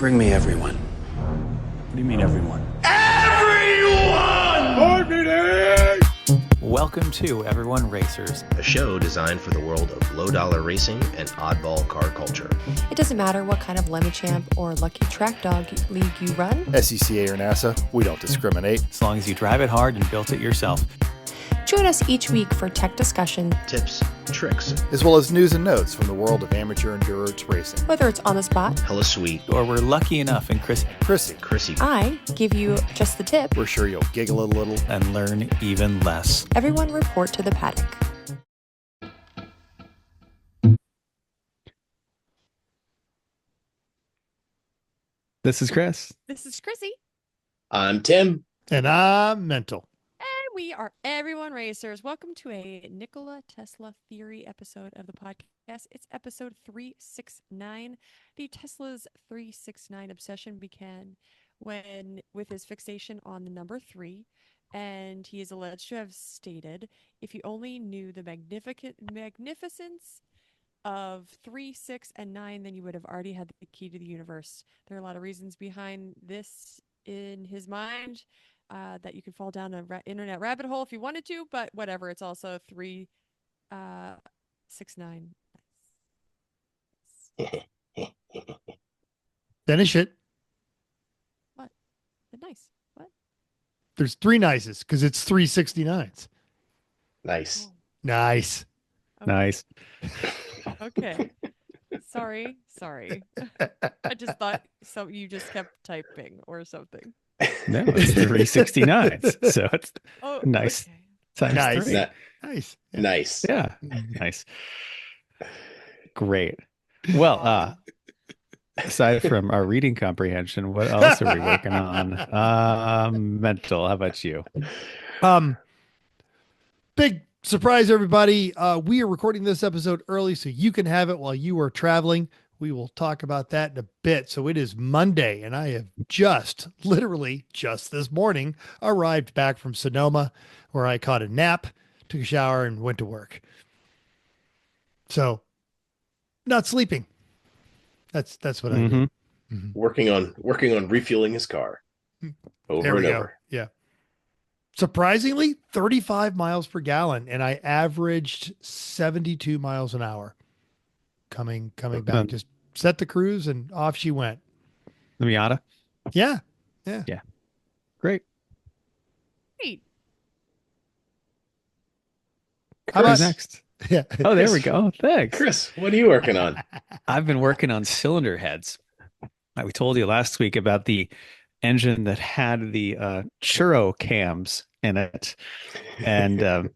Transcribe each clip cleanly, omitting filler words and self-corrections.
Bring me everyone. What do you mean, everyone? Everyone! Board meeting! Welcome to Everyone Racers, a show designed for the world of low-dollar racing and oddball car culture. It doesn't matter what kind of Lemon Champ or Lucky Track Dog league you run. SCCA or NASA, we don't discriminate. as long as you drive it hard and built it yourself. Join us each week for tech discussion, Tips, tricks, As well as news and notes from the world of amateur endurance racing. whether it's on the spot. hella sweet, Or we're lucky enough in Chrissy, I give you just the tip. we're sure you'll giggle a little. and learn even less. Everyone report to the paddock. This is Chris. This is Chrissy, I'm Tim. And I'm mental. and we are Everyone Racers. Welcome to a Nikola Tesla Theory episode of the podcast. It's episode 369. The Tesla's 369 obsession began with his fixation on the number 3, and he is alleged to have stated, "If you only knew the magnificence of 3, 6, and 9, then you would have already had the key to the universe." There are a lot of reasons behind this in his mind, that you could fall down an internet rabbit hole if you wanted to, but whatever. It's also 3, 6, 9. Finish it. What? Nice. What? There's 3 nices because it's 369s. Nice. Oh, Nice. okay. Nice. Okay. Sorry. I just thought you just kept typing or something. No, it's 369s. So it's Oh, nice. okay. times Nice. 3. Nice. Nice. Yeah. Nice. Great. Well, aside from our reading comprehension, what else are we working on? Mental. How about you? Big surprise, everybody. We are recording this episode early so you can have it while you are traveling. We will talk about that in a bit. So it is Monday, and I have literally just this morning, arrived back from Sonoma, where I caught a nap, took a shower, and went to work. So, not sleeping. That's what I do. Working on refueling his car over There we and go. over. Yeah. Surprisingly, 35 miles per gallon, and I averaged 72 miles an hour coming back. Just set the cruise, and off she went. The Miata. Yeah. Great. Great. How about Who's next? Yeah. Oh, there we go. Thanks. Chris, what are you working on? I've been working on cylinder heads. We told you last week about the engine that had the churro cams in it. And I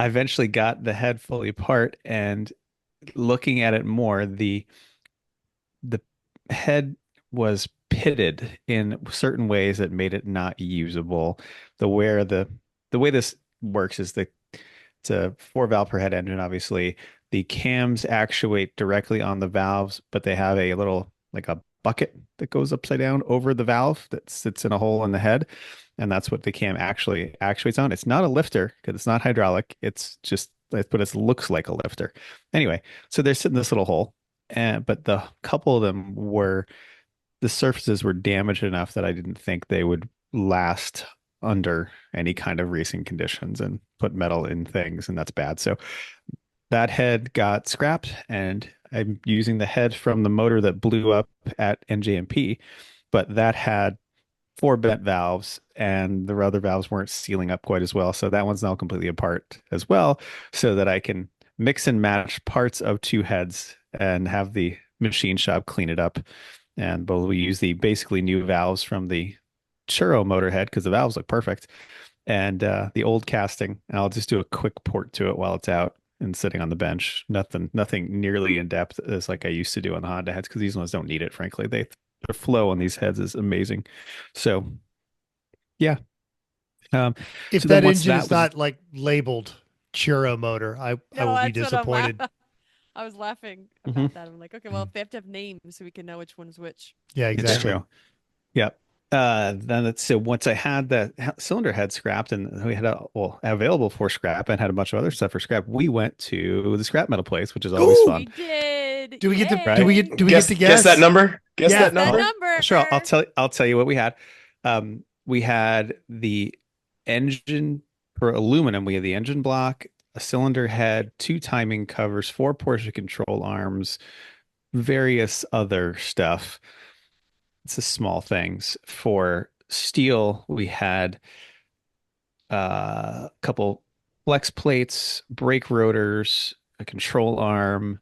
eventually got the head fully apart, and looking at it more, the head was pitted in certain ways that made it not usable. The way this works is it's a 4-valve per head engine, obviously. The cams actuate directly on the valves, but they have a little, like a bucket that goes upside down over the valve that sits in a hole in the head. And that's what the cam actually actuates on. It's not a lifter because it's not hydraulic. It's just, but it looks like a lifter. Anyway, so they're sitting in this little hole. But the couple of them the surfaces were damaged enough that I didn't think they would last under any kind of racing conditions and put metal in things, and that's bad. So that head got scrapped, and I'm using the head from the motor that blew up at NJMP, but that had 4 bent valves, and the other valves weren't sealing up quite as well. So that one's now completely apart as well, so that I can mix and match parts of 2 heads and have the machine shop clean it up. And but we use the basically new valves from the churro motor head because the valves look perfect, and the old casting, and I'll just do a quick port to it while it's out and sitting on the bench. Nothing nearly in depth as like I used to do on the Honda heads, because these ones don't need it, frankly. The flow on these heads is amazing. So yeah. If so that once engine that is not like labeled churro motor, I will be that's what I'm disappointed. I was laughing about that. I'm like, okay, well, if they have to have names so we can know which one's which. Yeah, It's exactly. true. Yep. So once I had the cylinder head scrapped, and we had available for scrap, and had a bunch of other stuff for scrap, we went to the scrap metal place, which is always Ooh. fun. We did. Do we get to Yay. do we get to Guess guess? that number. Guess Yeah. that That number. number. Sure, I'll tell you what we had. We had the engine for aluminum. We had the engine block, a cylinder head, 2 timing covers, 4 portion control arms, various other stuff. It's the small things. For steel, we had a couple flex plates, brake rotors, a control arm,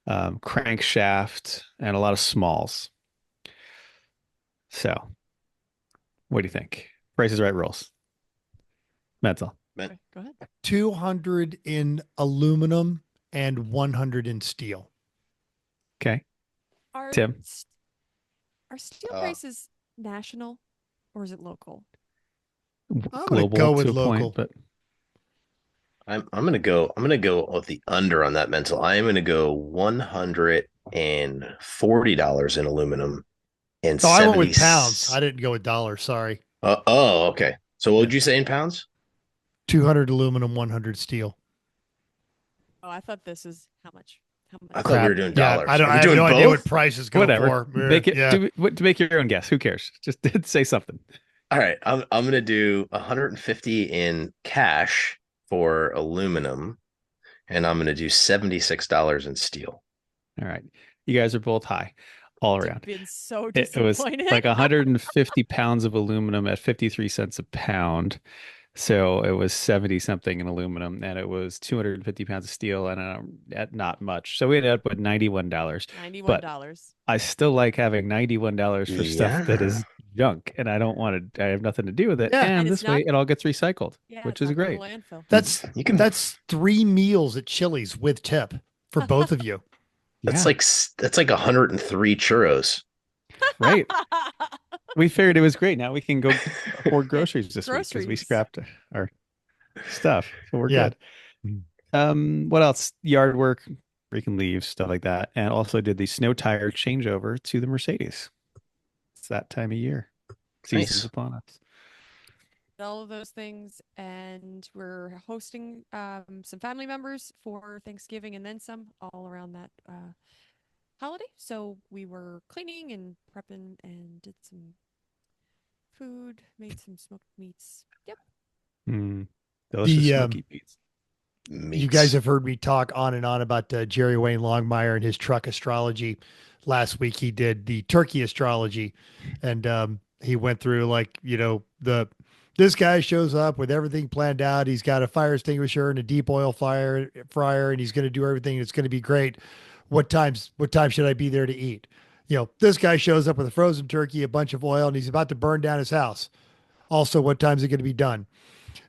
crankshaft, and a lot of smalls. So, what do you think? Price is Right rules. Mental. Okay, go ahead. 200 in aluminum and 100 in steel. Okay. Are Tim? Are steel prices national or is it local? I'm gonna Global go with to a local. point, but I'm gonna go with the under on that mental. I am gonna go $140 in aluminum and So I went 70 with pounds. I didn't go with dollars. Sorry. Okay. So what would you say in pounds? 200 aluminum, 100 steel. Oh, I thought this is how much? How much? I thought we Crap. were doing Yeah, dollars. I don't. Are we I have doing no both? idea what prices go whatever. for. Make it Yeah. to make your own guess. Who cares? Just say something. All right, I'm gonna do 150 in cash for aluminum, and I'm gonna do $76 in steel. All right. You guys are both high all I've around. been so It was disappointed. like 150 pounds of aluminum at 53 cents a pound. So it was 70 something in aluminum, and it was 250 pounds of steel, and at not much. So we ended up with $91. $91. I still like having $91 for stuff that Yeah. is junk, and I don't want to. I have nothing to do with it. Yeah. And And it's this way, not- it all gets recycled, Yeah, which it's is not going to great. landfill. That's 3 meals at Chili's with tip for both of you. That's Yeah, that's like 103 churros. right. We figured it was great. Now we can go afford groceries this week because we Groceries. scrapped our stuff, so we're Yeah. good. What else? Yard work, breaking leaves, stuff like that, and also did the snow tire changeover to the Mercedes. It's that time of year. Season's Nice. upon us. all of those things, and we're hosting some family members for Thanksgiving and then some all around that holiday. So we were cleaning and prepping and did some food, made some smoked meats. Yep. Delicious The, smoky meats. You guys have heard me talk on and on about Jerry Wayne Longmire and his truck astrology. Last week he did the turkey astrology, and he went through this guy shows up with everything planned out. He's got a fire extinguisher and a deep oil fryer, and he's going to do everything. It's going to be great. What time should I be there to eat? This guy shows up with a frozen turkey, a bunch of oil, and he's about to burn down his house. Also, what time is it going to be done?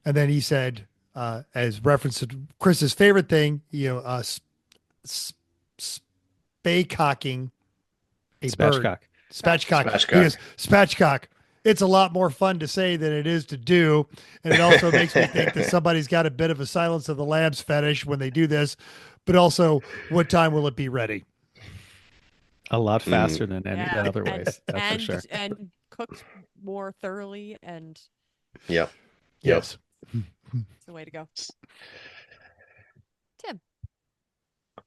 And then he said, as reference to Chris's favorite thing, spaycocking a bird. Spatchcock. Spatchcock. Spatchcock. He goes, spatchcock. It's a lot more fun to say than it is to do. And it also makes me think that somebody's got a bit of a Silence of the Lambs fetish when they do this. But also, what time will it be ready? A lot faster than any Yeah, other ways. That's for sure. And cooked more thoroughly, and Yep. Yes. it's the way to go. Tim.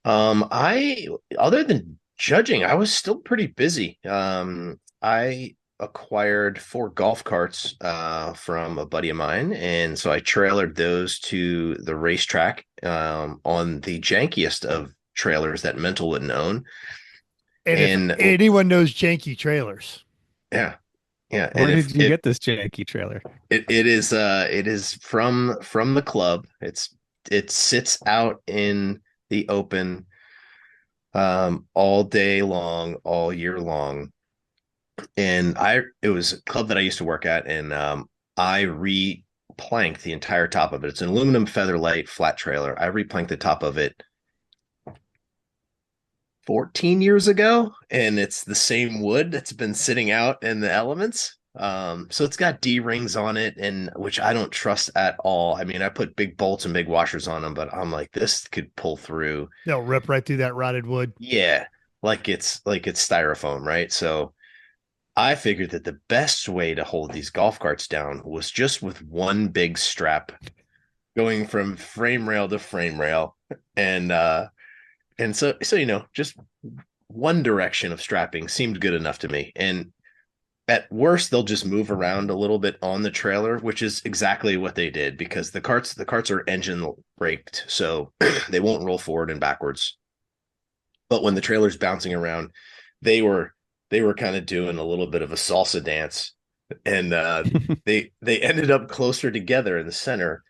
I other than judging, I was still pretty busy. I acquired 4 golf carts from a buddy of mine, and so I trailered those to the racetrack on the jankiest of trailers that Mental wouldn't own. And if anyone knows janky trailers. Yeah. Where And did you get this janky trailer? it is from the club. It sits out in the open all day long, all year long. And it was a club that I used to work at, and I replanked the entire top of it. It's an aluminum featherlight flat trailer. I replanked the top of it 14 years ago, and it's the same wood that's been sitting out in the elements. So it's got D-rings on it, and which I don't trust at all. I mean, I put big bolts and big washers on them, but I'm like, this could pull through. They'll rip right through that rotted wood. Yeah, like it's styrofoam, right? So I figured that the best way to hold these golf carts down was just with one big strap going from frame rail to frame rail. And so just one direction of strapping seemed good enough to me. And at worst, they'll just move around a little bit on the trailer, which is exactly what they did, because the carts are engine braked, so they won't roll forward and backwards. But when the trailer's bouncing around, they were kind of doing a little bit of a salsa dance, and they ended up closer together in the center,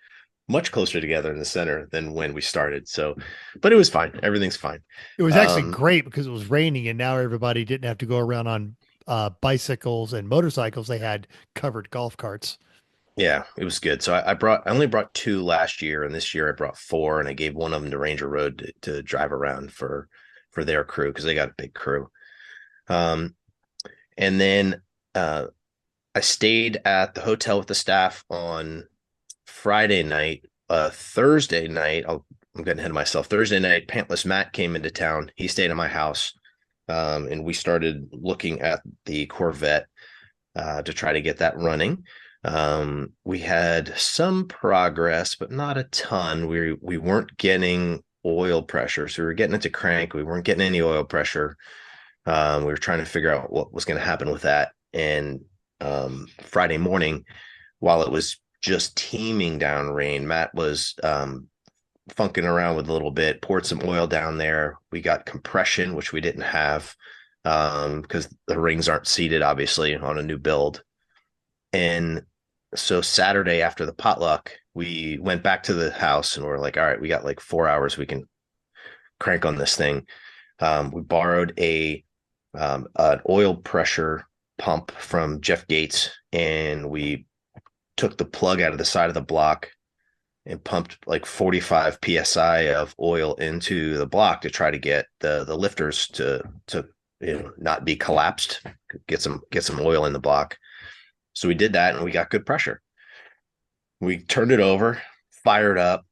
much closer together in the center than when we started. So, but it was fine. Everything's fine. It was actually great because it was raining and now everybody didn't have to go around on bicycles and motorcycles. They had covered golf carts. Yeah, it was good. So I only brought 2 last year, and this year I brought 4, and I gave one of them to Ranger Road to drive around for their crew, because they got a big crew. And then I stayed at the hotel with the staff on Friday night. Thursday night, I'm getting ahead of myself. Thursday night, Pantless Matt came into town. He stayed at my house, and we started looking at the Corvette to try to get that running. We had some progress, but not a ton. We weren't getting oil pressure, so we were getting it to crank. We weren't getting any oil pressure. We were trying to figure out what was going to happen with that. And Friday morning, while it was just teeming down rain, Matt was funking around with a little bit, poured some oil down there. We got compression, which we didn't have because the rings aren't seated, obviously, on a new build. And so Saturday after the potluck, we went back to the house and we're like, all right, we got like 4 hours we can crank on this thing. We borrowed an oil pressure pump from Jeff Gates, and we took the plug out of the side of the block and pumped like 45 psi of oil into the block to try to get the lifters to not be collapsed, get some oil in the block. So we did that, and we got good pressure. We turned it over, fired up,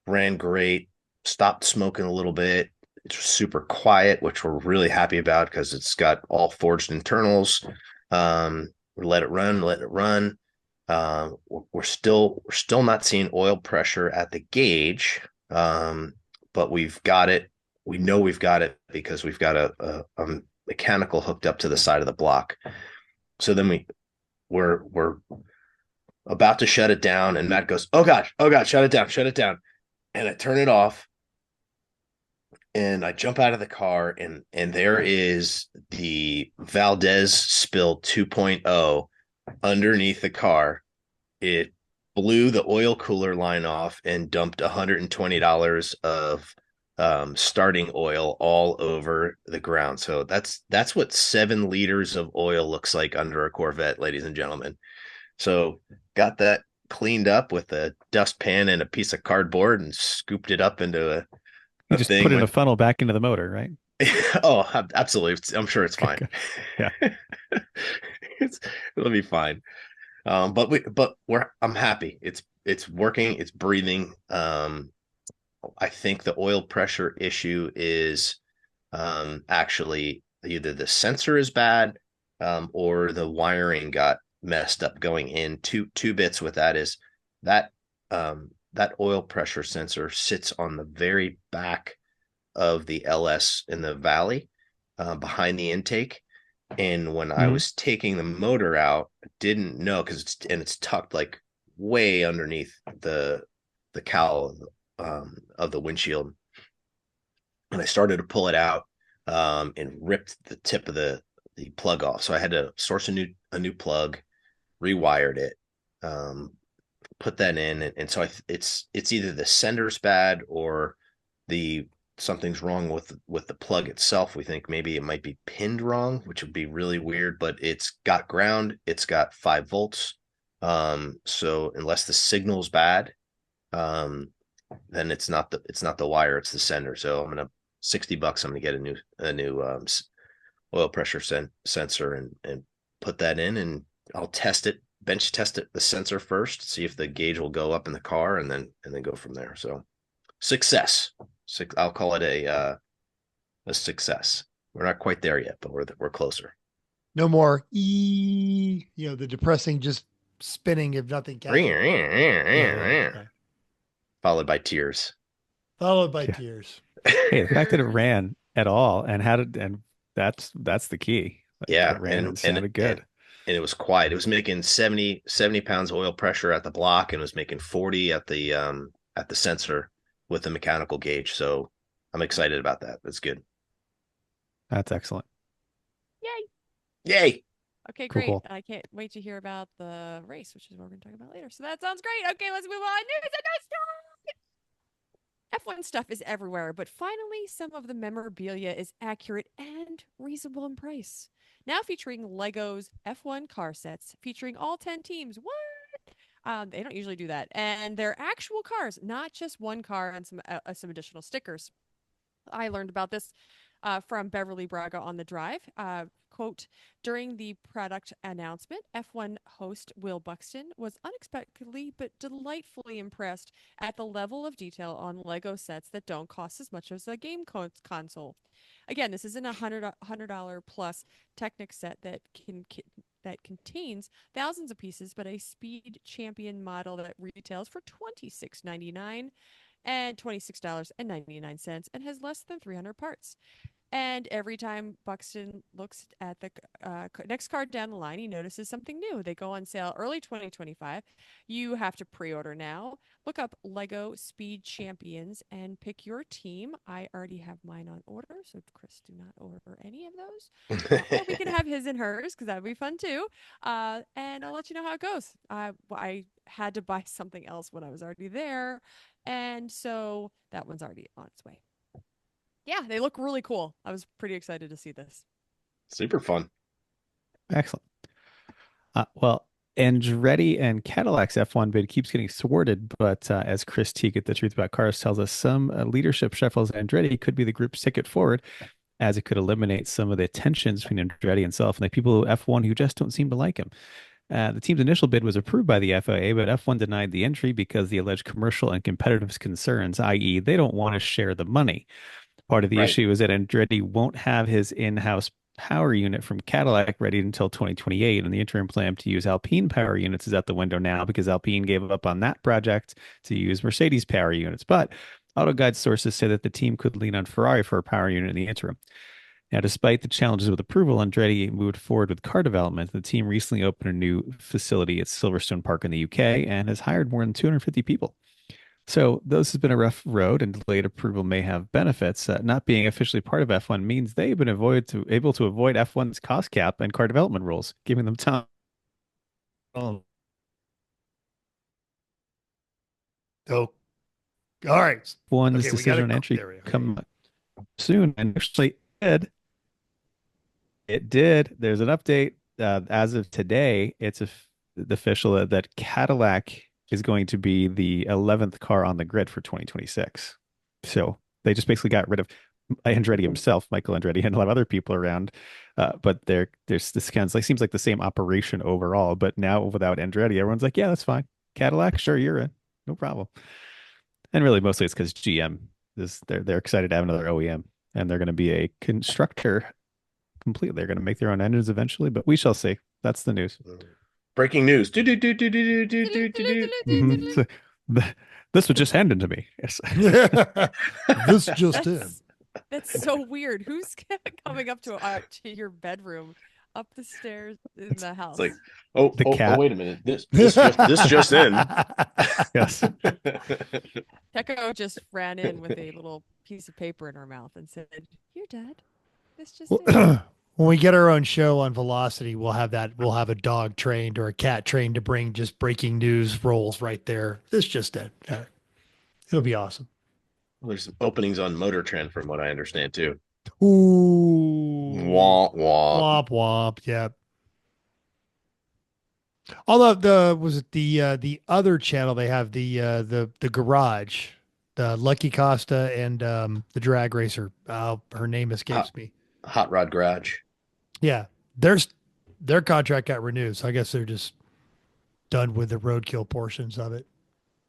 ran great, stopped smoking a little bit. It's super quiet, which we're really happy about because it's got all forged internals. We let it run. We're still not seeing oil pressure at the gauge, but we've got it. We know we've got it because we've got a mechanical hooked up to the side of the block. So then we're about to shut it down, and Matt goes, oh God, shut it down. And I turn it off, and I jump out of the car, and there is the Valdez spill 2.0 underneath the car. It blew the oil cooler line off and dumped $120 of starting oil all over the ground. So that's what 7 liters of oil looks like under a Corvette, ladies and gentlemen. So got that cleaned up with a dustpan and a piece of cardboard and scooped it up into you just put it in a funnel back into the motor, right? Oh, absolutely. I'm sure it's fine. Yeah. It'll be fine. But I'm happy. It's working. It's breathing. I think the oil pressure issue is actually either the sensor is bad or the wiring got messed up going in. Two bits with that is that that oil pressure sensor sits on the very back of the LS in the valley behind the intake. And when I was taking the motor out, I didn't know because it's tucked like way underneath the cowl of the windshield. And I started to pull it out and ripped the tip of the plug off. So I had to source a new plug, rewired it, put that in, and so it's either the sender's bad or something's wrong with the plug itself. We think maybe it might be pinned wrong, which would be really weird, but it's got ground, it's got 5 volts. So unless the signal's bad, then it's not the wire, it's the sender. So I'm gonna $60. I'm gonna get a new oil pressure sensor and put that in, and I'll bench test the sensor first, see if the gauge will go up in the car, and then go from there. So success. I'll call it a success. We're not quite there yet, but we're closer. No more the depressing just spinning if nothing can. Followed by tears. Tears. Hey, the fact that it ran at all. And that's the key. Like, Yeah, it ran and sounded good. and it was quiet. It was making 70 pounds oil pressure at the block, and it was making 40 at the sensor with the mechanical gauge. So I'm excited about that. That's good. That's excellent. Yay. Yay. Okay, Cool, great. cool. I can't wait to hear about the race, which is what we're going to talk about later. So that sounds great. Okay, let's move on. News and no stuff. F1 stuff is everywhere, but finally, some of the memorabilia is accurate and reasonable in price. Now featuring Lego's F1 car sets, featuring all 10 teams. What? They don't usually do that, and they're actual cars, not just one car and some additional stickers. I learned about this from Beverly Braga on the drive. Quote, during the product announcement, F1 host Will Buxton was unexpectedly but delightfully impressed at the level of detail on Lego sets that don't cost as much as a game console. Again, this isn't a $100 plus Technic set that contains thousands of pieces, but a Speed Champion model that retails for $26.99 and $26.99 and has less than 300 parts. And every time Buxton looks at the next card down the line, he notices something new. They go on sale early 2025. You have to pre-order now. Look up Lego Speed Champions and pick your team. I already have mine on order, so Chris, do not order any of those. Or we can have his and hers, because that would be fun too. And I'll let you know how it goes. I had to buy something else when I was already there, and so that one's already on its way. Yeah, they look really cool. I was pretty excited to see this. Super fun. Excellent. Well, Andretti and Cadillac's F1 bid keeps getting thwarted, but as Chris Teague at The Truth About Cars tells us, some leadership shuffles at Andretti could be the group's ticket forward, as it could eliminate some of the tensions between Andretti himself and the people F1 who just don't seem to like him. The team's initial bid was approved by the FIA, but F1 denied the entry because the alleged commercial and competitive concerns, i.e., they don't want to share the money. Part of the issue is that Andretti won't have his in-house power unit from Cadillac ready until 2028, and the interim plan to use Alpine power units is out the window now because Alpine gave up on that project to use Mercedes power units. But AutoGuide sources say that the team could lean on Ferrari for a power unit in the interim. Now, despite the challenges with approval, Andretti moved forward with car development. The team recently opened a new facility at Silverstone Park in the UK and has hired more than 250 people. So this has been a rough road, and delayed approval may have benefits. Not being officially part of F1 means they've been able to avoid F1's cost cap and car development rules, giving them time. Oh, all right. One's Okay, decision on entry come soon, and actually it did. There's an update as of today. It's official that Cadillac is going to be the 11th car on the grid for 2026. So they just basically got rid of Andretti himself, Michael Andretti, and a lot of other people around. But there's this kind of like seems like the same operation overall. But now without Andretti, everyone's like, yeah, that's fine. Cadillac, sure, you're in, no problem. And really, mostly it's because GM they're excited to have another OEM, and they're going to be a constructor completely. They're going to make their own engines eventually, but we shall see. That's the news. Breaking news. This was just handed to me. Yes. This just in. That's so weird. Who's coming up to your bedroom, up the stairs in the house? It's like, The cat. wait a minute. This just in. Yes. Tekko just ran in with a little piece of paper in her mouth and said, "Here, Dad. This just Well, in." when we get our own show on Velocity, we'll have a dog trained or a cat trained to bring just breaking news rolls right there. This just in. It'll be awesome. Well, there's some openings on Motor Trend from what I understand too. Ooh. Womp womp. Womp womp. Yeah. Although the other channel they have the garage, the Lucky Costa and the drag racer. Her name escapes me. Hot Rod Garage. Yeah, their contract got renewed, so I guess they're just done with the roadkill portions of it.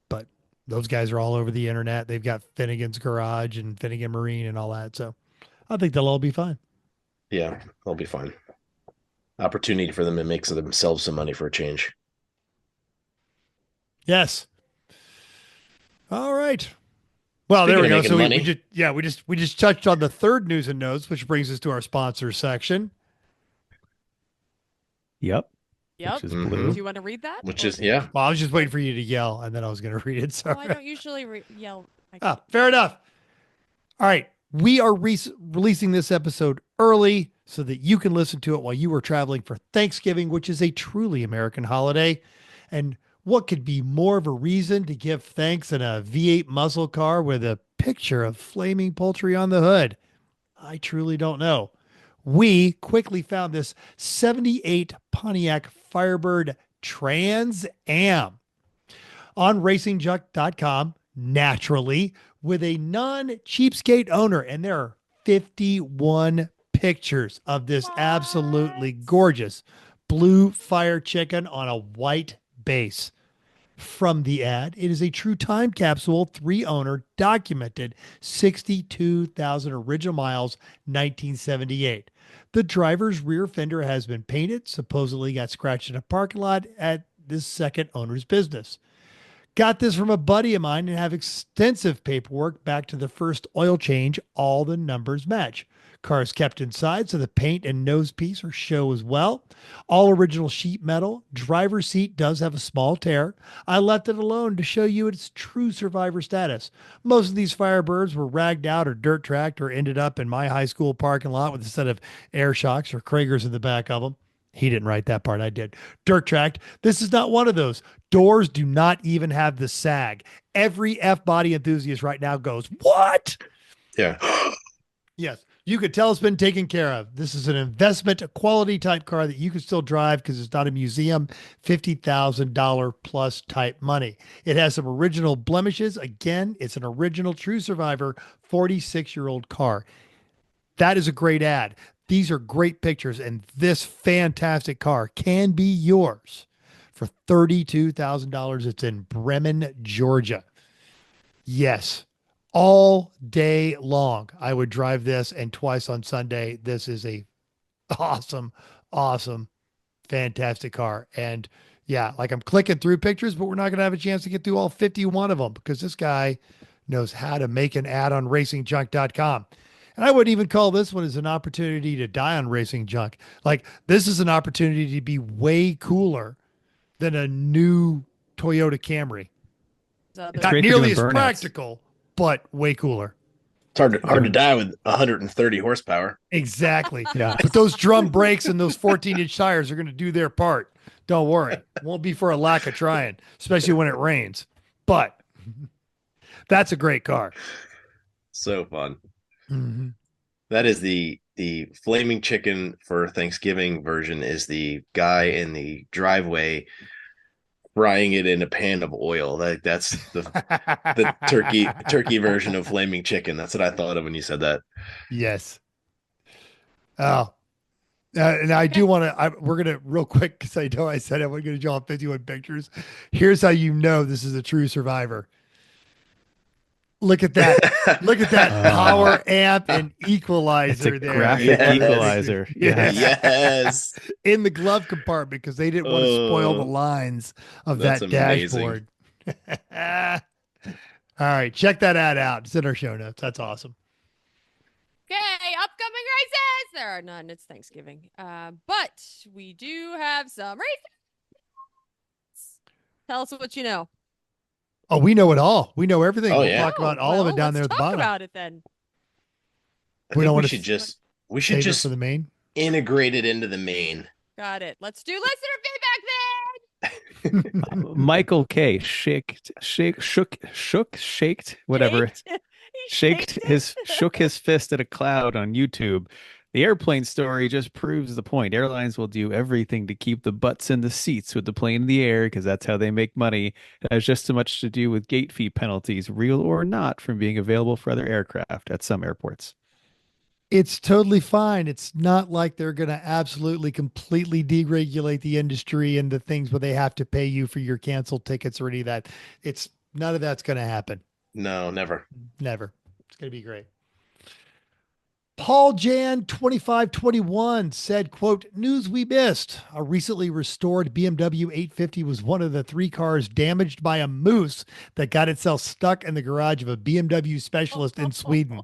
But those guys are all over the internet. They've got Finnegan's Garage and Finnegan Marine and all that. So I think they'll all be fine. Yeah, they'll be fine. Opportunity for them to make themselves some money for a change. Yes. All right. Well, there we Speaking go. of So making money. we just touched on the third news and notes, which brings us to our sponsor section. Yep. Yep. Which is Mhm. blue. Do you want to read that? Which Or- is, yeah. Well, I was just waiting for you to yell, and then I was going to read it. So Oh, I don't usually yell. Ah, fair enough. All right. We are releasing this episode early so that you can listen to it while you were traveling for Thanksgiving, which is a truly American holiday. And what could be more of a reason to give thanks than a V8 muscle car with a picture of flaming poultry on the hood? I truly don't know. We quickly found this 78 Pontiac Firebird Trans Am on racingjunk.com, naturally, with a non-cheapskate owner. And there are 51 pictures of this absolutely gorgeous blue fire chicken on a white base. From the ad, it is a true time capsule, 3-owner, documented 62,000 original miles, 1978. The driver's rear fender has been painted, supposedly got scratched in a parking lot at this second owner's business. Got this from a buddy of mine and have extensive paperwork back to the first oil change. All the numbers match. Car's kept inside, so the paint and nose piece are show as well. All original sheet metal. Driver's seat does have a small tear. I left it alone to show you its true survivor status. Most of these Firebirds were ragged out or dirt tracked or ended up in my high school parking lot with a set of air shocks or Kragers in the back of them. He didn't write that part. I did. Dirt tracked. This is not one of those. Doors do not even have the sag. Every F-body enthusiast right now goes, what? Yeah. Yes. You could tell it's been taken care of. This is an investment, a quality type car that you can still drive because it's not a museum, $50,000 plus type money. It has some original blemishes. Again, it's an original true survivor, 46-year-old car. That is a great ad. These are great pictures, and this fantastic car can be yours for $32,000. It's in Bremen, Georgia. Yes, all day long. I would drive this, and twice on Sunday. This is a awesome, fantastic car. And yeah, like I'm clicking through pictures, but we're not going to have a chance to get through all 51 of them because this guy knows how to make an ad on racingjunk.com. And I wouldn't even call this one as an opportunity to die on Racing Junk. Like, this is an opportunity to be way cooler than a new Toyota Camry. So It's Not great for nearly doing as burnouts. practical, but way cooler. It's hard to die with 130 horsepower. Exactly. Yeah. But those drum brakes and those 14-inch tires are going to do their part. Don't worry. It won't be for a lack of trying, especially when it rains. But that's a great car. So fun. Mhm. That is the flaming chicken for Thanksgiving version is the guy in the driveway frying it in a pan of oil. That's the turkey version of flaming chicken. That's what I thought of when you said that. Yes. Oh, and I do want to, we're going to real quick, because I know I said I was going to draw 51 pictures. Here's how you know this is a true survivor. Look at that. Look at that power amp and equalizer It's a there. graphic Yes. equalizer. Yeah. Yes. In the glove compartment because they didn't want to spoil the Oh, lines of that's that amazing. dashboard. All right. Check that ad out. It's in our show notes. That's awesome. Okay, upcoming races. There are none. It's Thanksgiving. But we do have some races. Tell us what you know. Oh, we know it all. We know everything. Oh, We'll yeah. talk about all of it down there at the Let's talk bottom. about it then. I We think don't we wanna should just Save it for the main. integrate it into the main. Got it. Let's do listener feedback then. Michael K. Shaked, whatever. Shaked? He Shook his fist at a cloud on YouTube. The airplane story just proves the point. Airlines will do everything to keep the butts in the seats with the plane in the air because that's how they make money. It has just as much to do with gate fee penalties, real or not, from being available for other aircraft at some airports. It's totally fine. It's not like they're going to absolutely completely deregulate the industry and the things where they have to pay you for your canceled tickets or any of that. It's none of that's going to happen. No, never. Never. It's going to be great. Paul Jan 2521 said, quote, news we missed. A recently restored BMW 850 was one of the 3 cars damaged by a moose that got itself stuck in the garage of a BMW specialist in Sweden.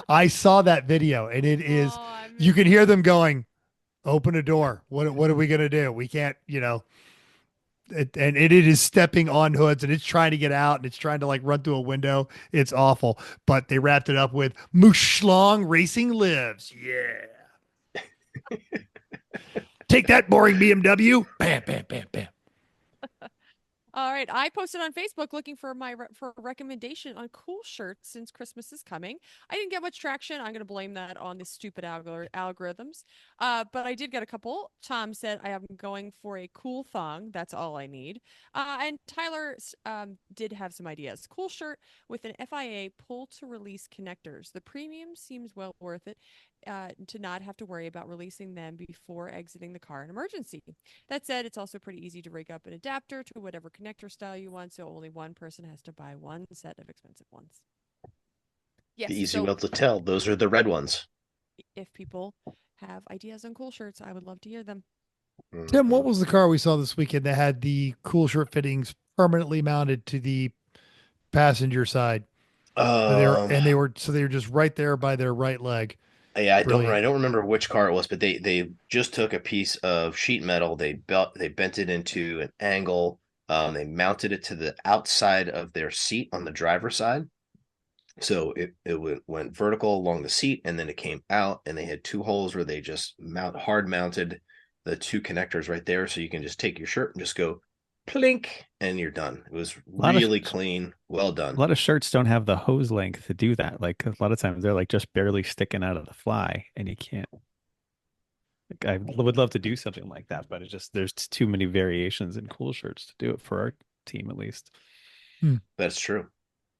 I saw that video and it is, Oh, I you can missed hear it. them going, open a door. What are we going to do? We can't, and it is stepping on hoods and it's trying to get out and it's trying to like run through a window. It's awful, but they wrapped it up with Muschlong Racing lives. Yeah. Take that, boring BMW. Bam, bam, bam, bam. All right, I posted on Facebook looking for for a recommendation on cool shirts since Christmas is coming. I didn't get much traction. I'm going to blame that on the stupid algorithms. But I did get a couple. Tom said I am going for a cool thong. That's all I need. And Tyler did have some ideas. Cool shirt with an FIA pull to release connectors. The premium seems well worth it. To not have to worry about releasing them before exiting the car in emergency. That said, it's also pretty easy to rig up an adapter to whatever connector style you want, so only one person has to buy one set of expensive ones. Yes, The easy so way to tell. Those are the red ones. if people have ideas on cool shirts, I would love to hear them. Tim, what was the car we saw this weekend that had the cool shirt fittings permanently mounted to the passenger side? They were just right there by their right leg. Yeah, I Brilliant. don't remember which car it was, but they just took a piece of sheet metal, they bent it into an angle, they mounted it to the outside of their seat on the driver's side. So it went vertical along the seat and then it came out and they had 2 holes where they just hard mounted the 2 connectors right there, so you can just take your shirt and just go plink and you're done. It was really clean, well done. A lot of shirts don't have the hose length to do that. Like a lot of times they're like just barely sticking out of the fly and you can't. Like, I would love to do something like that, but there's too many variations in cool shirts to do it for our team at least. That's true.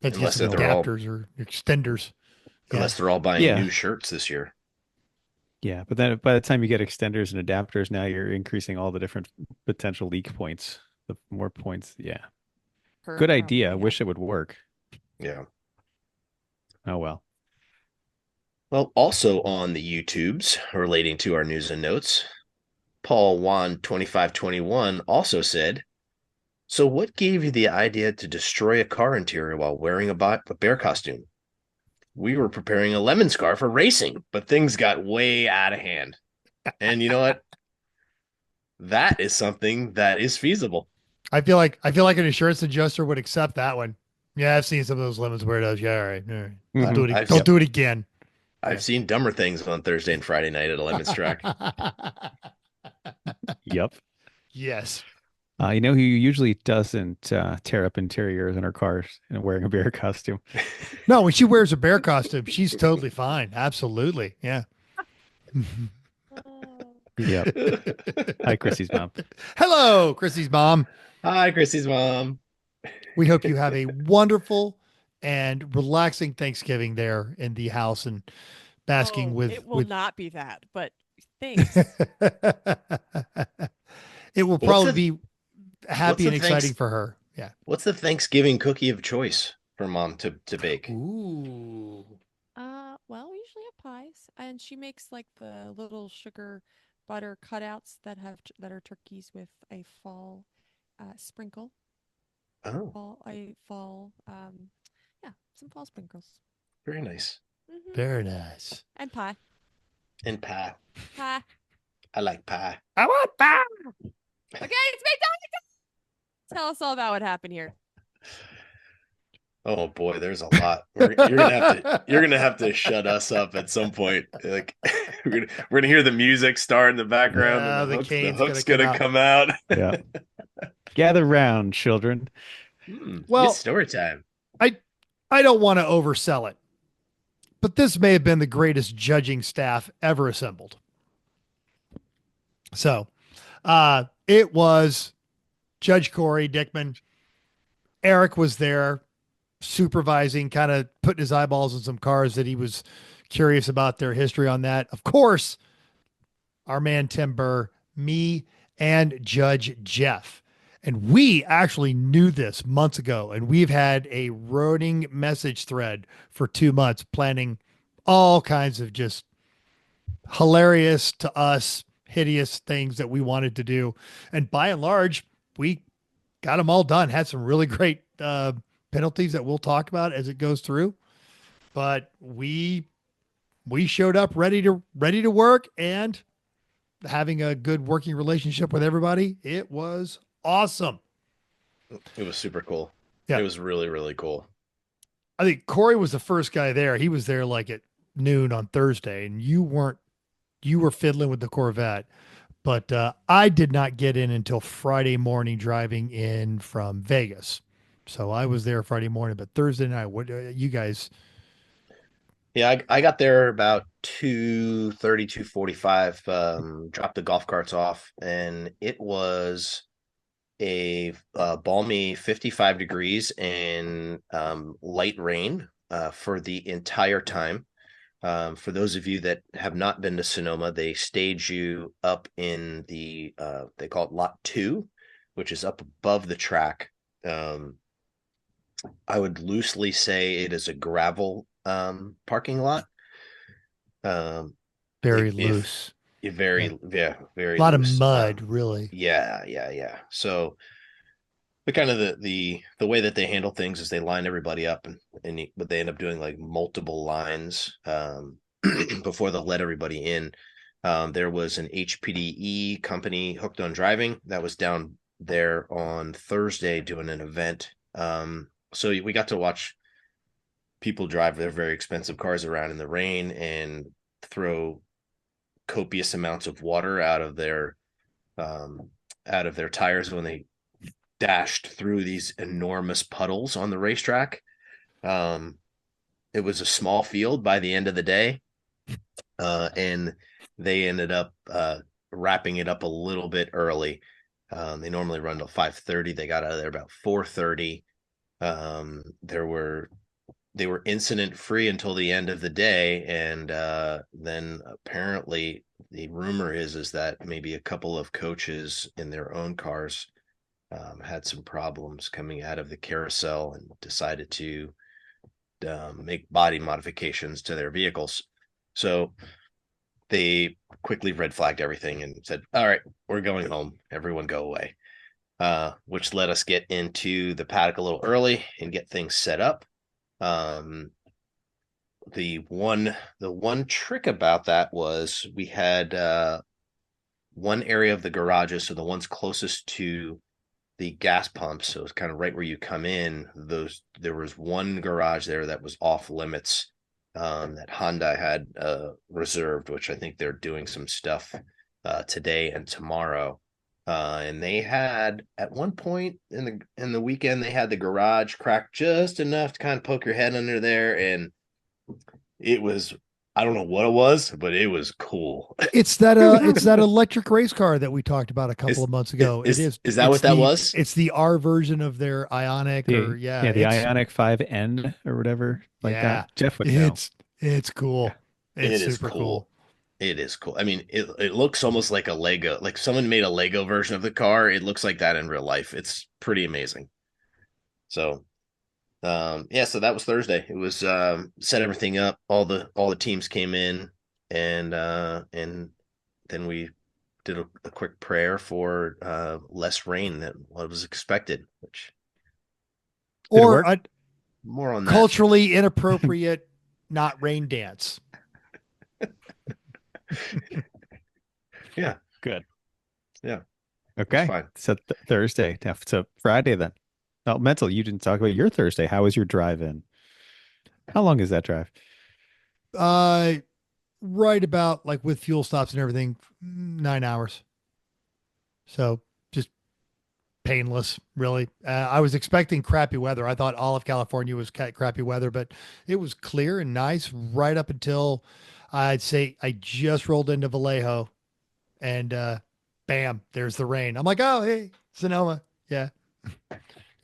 That's Unless just they're all- adapters or extenders. Unless they're all buying Yeah. new shirts this year. Yeah, but then by the time you get extenders and adapters, now you're increasing all the different potential leak points. The more points, yeah. Good idea. Wish it would work. Yeah. Oh well. Well, also on the YouTubes relating to our news and notes, Paul Juan 2521 also said, so what gave you the idea to destroy a car interior while wearing a bear costume? We were preparing a lemon scarf for racing, but things got way out of hand. And you know what? That is something that is feasible. I feel like an insurance adjuster would accept that one. Yeah, I've seen some of those lemons where it does. Yeah, all right. Mhm. Don't do it again. I've seen dumber things on Thursday and Friday night at a lemons track. Yep. Yes. You know who usually doesn't tear up interiors in her cars and wearing a bear costume? No, when she wears a bear costume, she's totally fine. Absolutely. Yeah. Yep. Hi, Chrissy's mom. Hello, Chrissy's mom. Hi, Chrissy's mom. We hope you have a wonderful and relaxing Thanksgiving there in the house and basking with. It will not be that, but thanks. It will probably be happy and exciting for her. Yeah. What's the Thanksgiving cookie of choice for mom to bake? Ooh. Well, we usually have pies, and she makes like the little sugar butter cutouts that are turkeys with a fall sprinkle. Oh, Some fall sprinkles. very nice. Mm-hmm. Very nice. And pie. And pie. Pie. I like pie. I want pie. Okay, it's me. Tell us all about what happened here. Oh boy, there's a lot. You're gonna have to shut us up at some point. Like we're gonna hear the music start in the background, Yeah, and the the cane's hook's gonna gonna come come out. Yeah. Gather round, children. Well, It's story time. I don't want to oversell it, but this may have been the greatest judging staff ever assembled. So, it was Judge Corey Dickman. Eric was there supervising, kind of putting his eyeballs on some cars that he was curious about their history on that. Of course, our man Tim Burr, me, and Judge Jeff. And we actually knew this months ago, and we've had a running message thread for 2 months planning all kinds of just hilarious to us, hideous things that we wanted to do. And by and large, we got them all done. Had some really great penalties that we'll talk about as it goes through. But we showed up ready to work and having a good working relationship with everybody. It was awesome. It was super cool. Yeah. It was really, really cool. I think Corey was the first guy there. He was there like at noon on Thursday, and you were fiddling with the Corvette. But I did not get in until Friday morning driving in from Vegas. So I was there Friday morning, but Thursday night, what you guys? Yeah, I got there about 2:30, 2:45, dropped the golf carts off, and it was a balmy 55 degrees and light rain for the entire time. For those of you that have not been to Sonoma, they stage you up in the they call it Lot 2, which is up above the track. I would loosely say it is a gravel parking lot. Very if loose. very very A lot of loose. mud, really. Yeah. So the kind of the way that they handle things is they line everybody up, but they end up doing like multiple lines before they'll let everybody in. There was an HPDE company, Hooked on Driving, that was down there on Thursday doing an event. So we got to watch people drive their very expensive cars around in the rain and throw copious amounts of water out of their tires when they dashed through these enormous puddles on the racetrack. It was a small field by the end of the day, and they ended up wrapping it up a little bit early. They normally run till 5:30. They got out of there about 4:30. They were incident free until the end of the day, and then apparently the rumor is that maybe a couple of coaches in their own cars had some problems coming out of the carousel and decided to make body modifications to their vehicles. So they quickly red flagged everything and said, all right, we're going home. Everyone go away. Which let us get into the paddock a little early and get things set up. The one trick about that was we had one area of the garages, so the ones closest to the gas pumps, so it's kind of right where you come in. There was one garage there that was off limits, that Honda had reserved, which I think they're doing some stuff today and tomorrow. And they had at one point in the weekend, they had the garage cracked just enough to kind of poke your head under there, and it was, I don't know what it was, but it was cool. It's that electric race car that we talked about a couple of months ago. Is it is. Is that what that was? It's the R version of their Ionic, The Ionic 5N or whatever like that. Jeff would know. It's cool. It's It is super cool. cool. It is cool. I mean, it looks almost like a Lego, like someone made a Lego version of the car. It looks like that in real life. It's pretty amazing. So, so that was Thursday. It was set everything up. All the teams came in, and then we did a quick prayer for less rain than what was expected. Which Or a more on that. culturally inappropriate not rain dance. Yeah. Good. Yeah. Okay. Fine. So Thursday. So Friday then. Oh, Mental, you didn't talk about your Thursday. How was your drive in? How long is that drive? Right about, like, with fuel stops and everything, 9 hours. So just painless, really. I was expecting crappy weather. I thought all of California was crappy weather, but it was clear and nice right up until I'd say I just rolled into Vallejo, and bam, there's the rain. I'm like, oh, hey, Sonoma. Yeah.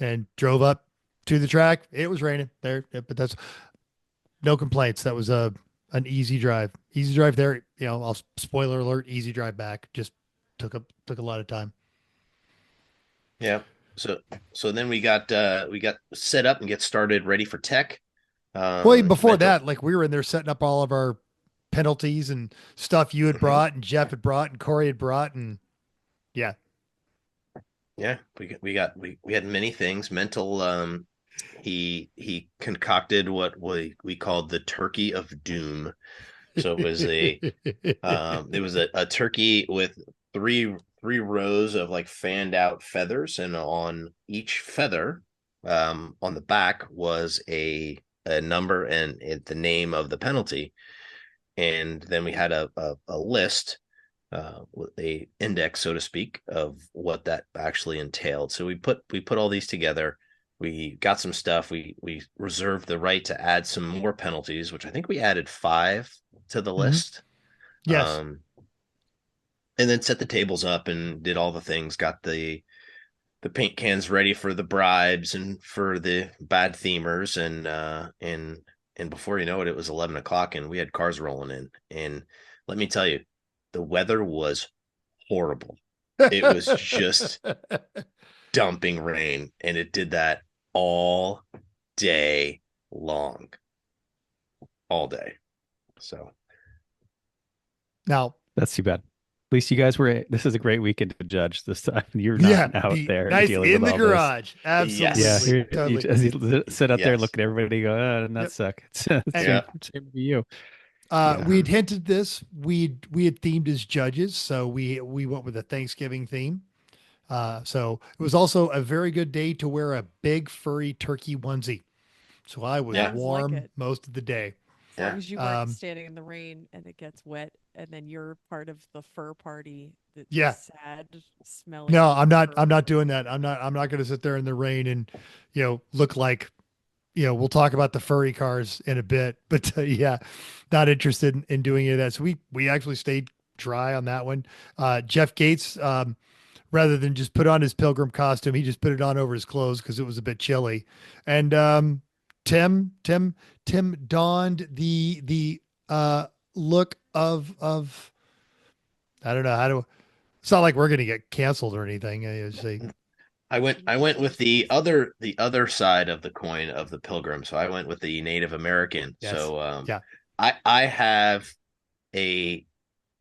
And drove up to the track. It was raining there, but that's no complaints. That was an easy drive. Easy drive there. I'll spoiler alert, easy drive back. Just took a lot of time. Yeah. So then we got set up and get started ready for tech. Well, even before that, like, we were in there setting up all of our penalties and stuff you had brought and Jeff had brought and Corey had brought. And yeah. Yeah, we had many things. Mental. He concocted what we called the turkey of doom. So it was a turkey with three rows of like fanned out feathers, and on each feather, on the back was a number and the name of the penalty, and then we had a list, with a index, so to speak, of what that actually entailed. So we put all these together. We got some stuff. We reserved the right to add some more penalties, which I think we added 5 to the list. Yes. And then set the tables up and did all the things. Got the paint cans ready for the bribes and for the bad themers, and before you know it, it was 11 o'clock and we had cars rolling in. And let me tell you, the weather was horrible. It was just dumping rain, and it did that all day long. All day. So Now, That's too bad. At least you guys were. This is a great weekend to judge this time. You're not out there nice dealing in with the all this. garage. Absolutely. Yeah, Yes. you, as you sit out there, Yes. look at everybody, go, oh, and that Yep. suck. Yeah. Same for you. We had hinted this. We had themed as judges, so we went with a Thanksgiving theme. So it was also a very good day to wear a big furry turkey onesie. So I was Yeah. Sounds like warm it. most of the day. As long Yeah. as you weren't Um, standing in the rain and it gets wet, and then you're part of the fur party. That's Yeah. sad smelling. No, I'm not. fur. I'm not doing that. I'm not going to sit there in the rain and, look like, we'll talk about the furry cars in a bit, but yeah, not interested in doing any of that. So we actually stayed dry on that one. Jeff Gates, rather than just put on his pilgrim costume, he just put it on over his clothes because it was a bit chilly. And Tim donned the look of I don't know how to. It's not like we're going to get canceled or anything. I say, I went with the other side of the coin of the pilgrim. So I went with the Native American. Yes. So Yeah. I have a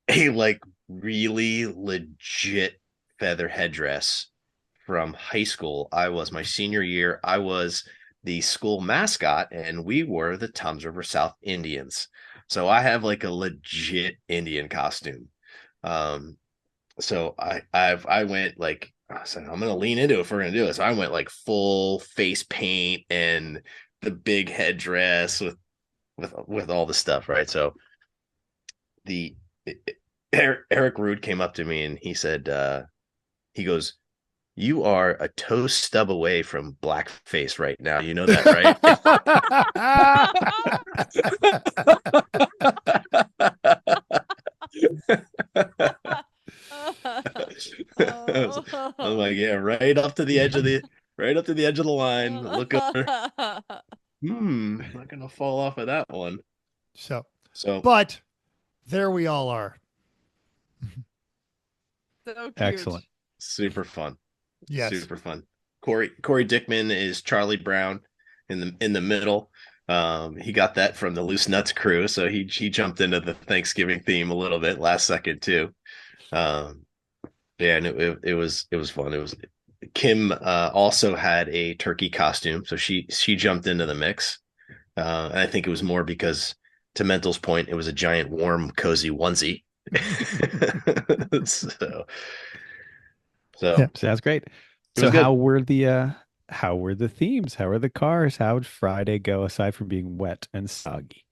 like really legit feather headdress from high school. My senior year, I was the school mascot, and we were the Toms River South Indians. So I have like a legit Indian costume. So I went like, I said, I'm gonna lean into it if we're gonna do this. So I went like full face paint and the big headdress with all the stuff, right? So Eric Rude came up to me and he said, he goes, "You are a toe stub away from blackface right now. You know that, right?" I'm like, yeah, right up to the edge of the line. Look over. Not gonna fall off of that one. so, So but there we all are. So cute. Excellent. super fun. Yes. Super fun. Corey Dickman is Charlie Brown in the middle. He got that from the Loose Nuts crew, so he jumped into the Thanksgiving theme a little bit last second too. Yeah, and it was fun. It was Kim also had a turkey costume, so she jumped into the mix. And I think it was more because, to Mental's point, it was a giant, warm, cozy onesie. so Yeah, sounds great. was So good. how were the themes? How were the cars? How would Friday go aside from being wet and soggy?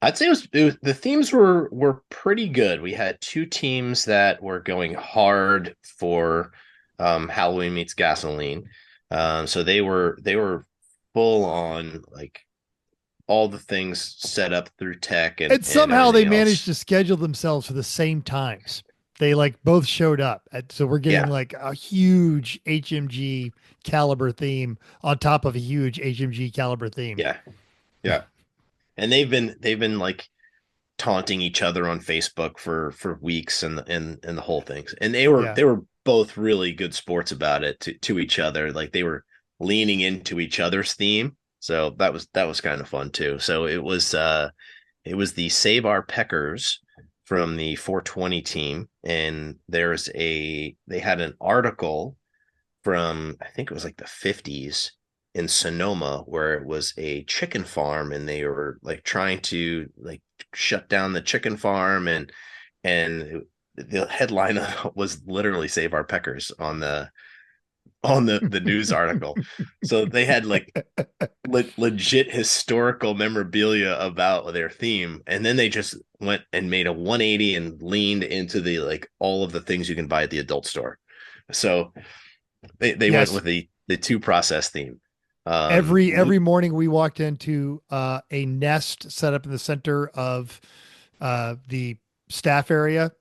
I'd say the themes were pretty good. We had 2 teams that were going hard for Halloween meets gasoline. So they were full on, like, all the things set up through tech and somehow they everything managed to else. schedule themselves for the same times. They like both showed up. So we're getting Yeah. like a huge HMG caliber theme on top of a huge HMG caliber theme. Yeah. And they've been like taunting each other on Facebook for weeks and the whole thing. And they were both really good sports about it to each other. Like, they were leaning into each other's theme So that was kind of fun too. So it was the Save Our Peckers from the 420 team, and they had an article from, I think it was like the 50s in Sonoma, where it was a chicken farm and they were like trying to like shut down the chicken farm, and the headline was literally Save Our Peckers on the news article. So they had like legit historical memorabilia about their theme, and then they just went and made a 180 and leaned into the like all of the things you can buy at the adult store. So they Yes. went with the two process theme. Every morning we walked into a nest set up in the center of the staff area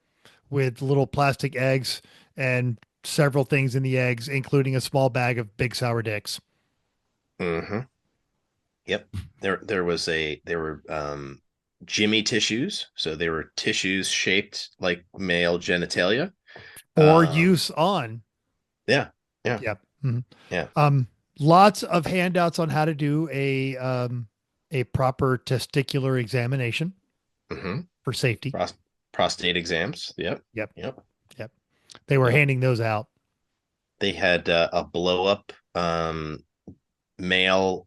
with little plastic eggs and several things in the eggs, including a small bag of big sour dicks. Mm-hmm. Yep. There were Jimmy tissues. So they were tissues shaped like male genitalia. Or use on. Yeah. Yeah. Yep. Mhm. Yeah. Lots of handouts on how to do a proper testicular examination Mm-hmm. for safety. Prostate exams. Yep. Yep. Yep. Yep. They were Yep. handing those out. They had a blow up male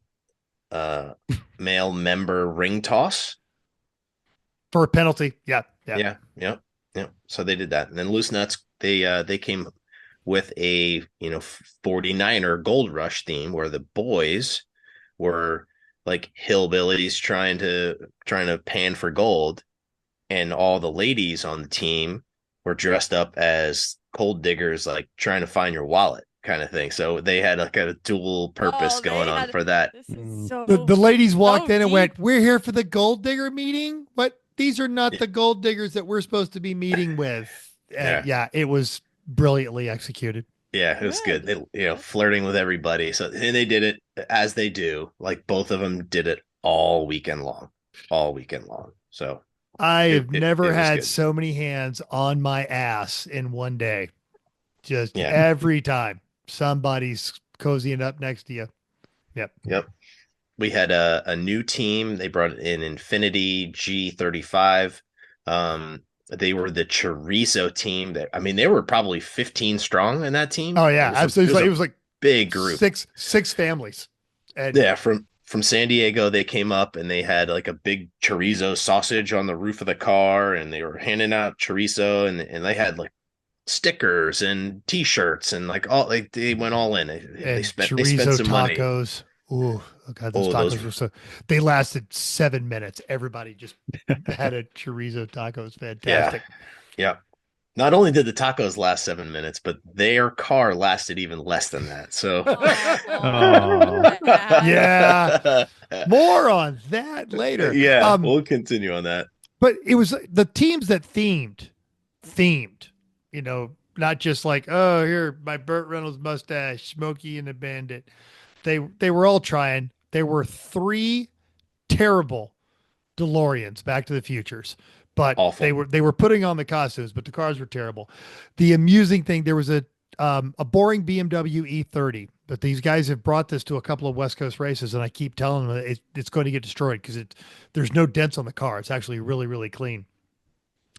male member ring toss. For a penalty. Yeah. Yeah. Yeah. Yep. Yep. So they did that. And then loose nuts, they came with a 49er gold rush theme where the boys were like hillbillies trying to pan for gold, and all the ladies on the team were dressed up as gold diggers, like trying to find your wallet kind of thing. So they had like a dual purpose going on for that. This is so The ladies walked so in and deep. went, "We're here for the gold digger meeting. What? These are not the gold diggers that we're supposed to be meeting with." And yeah, it was brilliantly executed. Yeah, it was good. They, flirting with everybody. So, and they did it as they do. Like both of them did it all weekend long. So I've it never was had good. so many hands on my ass in one day. Just Yeah. every time somebody's cozying up next to you. Yep. We had a new team. They brought in Infinity G35. They were the chorizo team. They were probably 15 strong in that team. Oh yeah, absolutely. It was like big group. Six families. And Yeah, from San Diego, they came up and they had like a big chorizo sausage on the roof of the car, and they were handing out chorizo, and they had like stickers and T-shirts and like all, like they went all in. They spent chorizo some money. tacos. Ooh, oh God, those Oh, tacos those- were so. They lasted 7 minutes. Everybody just had a chorizo taco. It's fantastic. Yeah. Not only did the tacos last 7 minutes, but their car lasted even less than that. So Oh. Yeah. More on that later. Yeah, we'll continue on that. But it was the teams that themed, not just like, oh, here, my Burt Reynolds mustache, Smokey and the Bandit. They were all trying. There were 3 terrible DeLoreans, Back to the Futures, but Awful. they were putting on the costumes, but the cars were terrible. The amusing thing, there was a boring BMW E30, but these guys have brought this to a couple of West Coast races, and I keep telling them it's going to get destroyed because there's no dents on the car. It's actually really, really clean.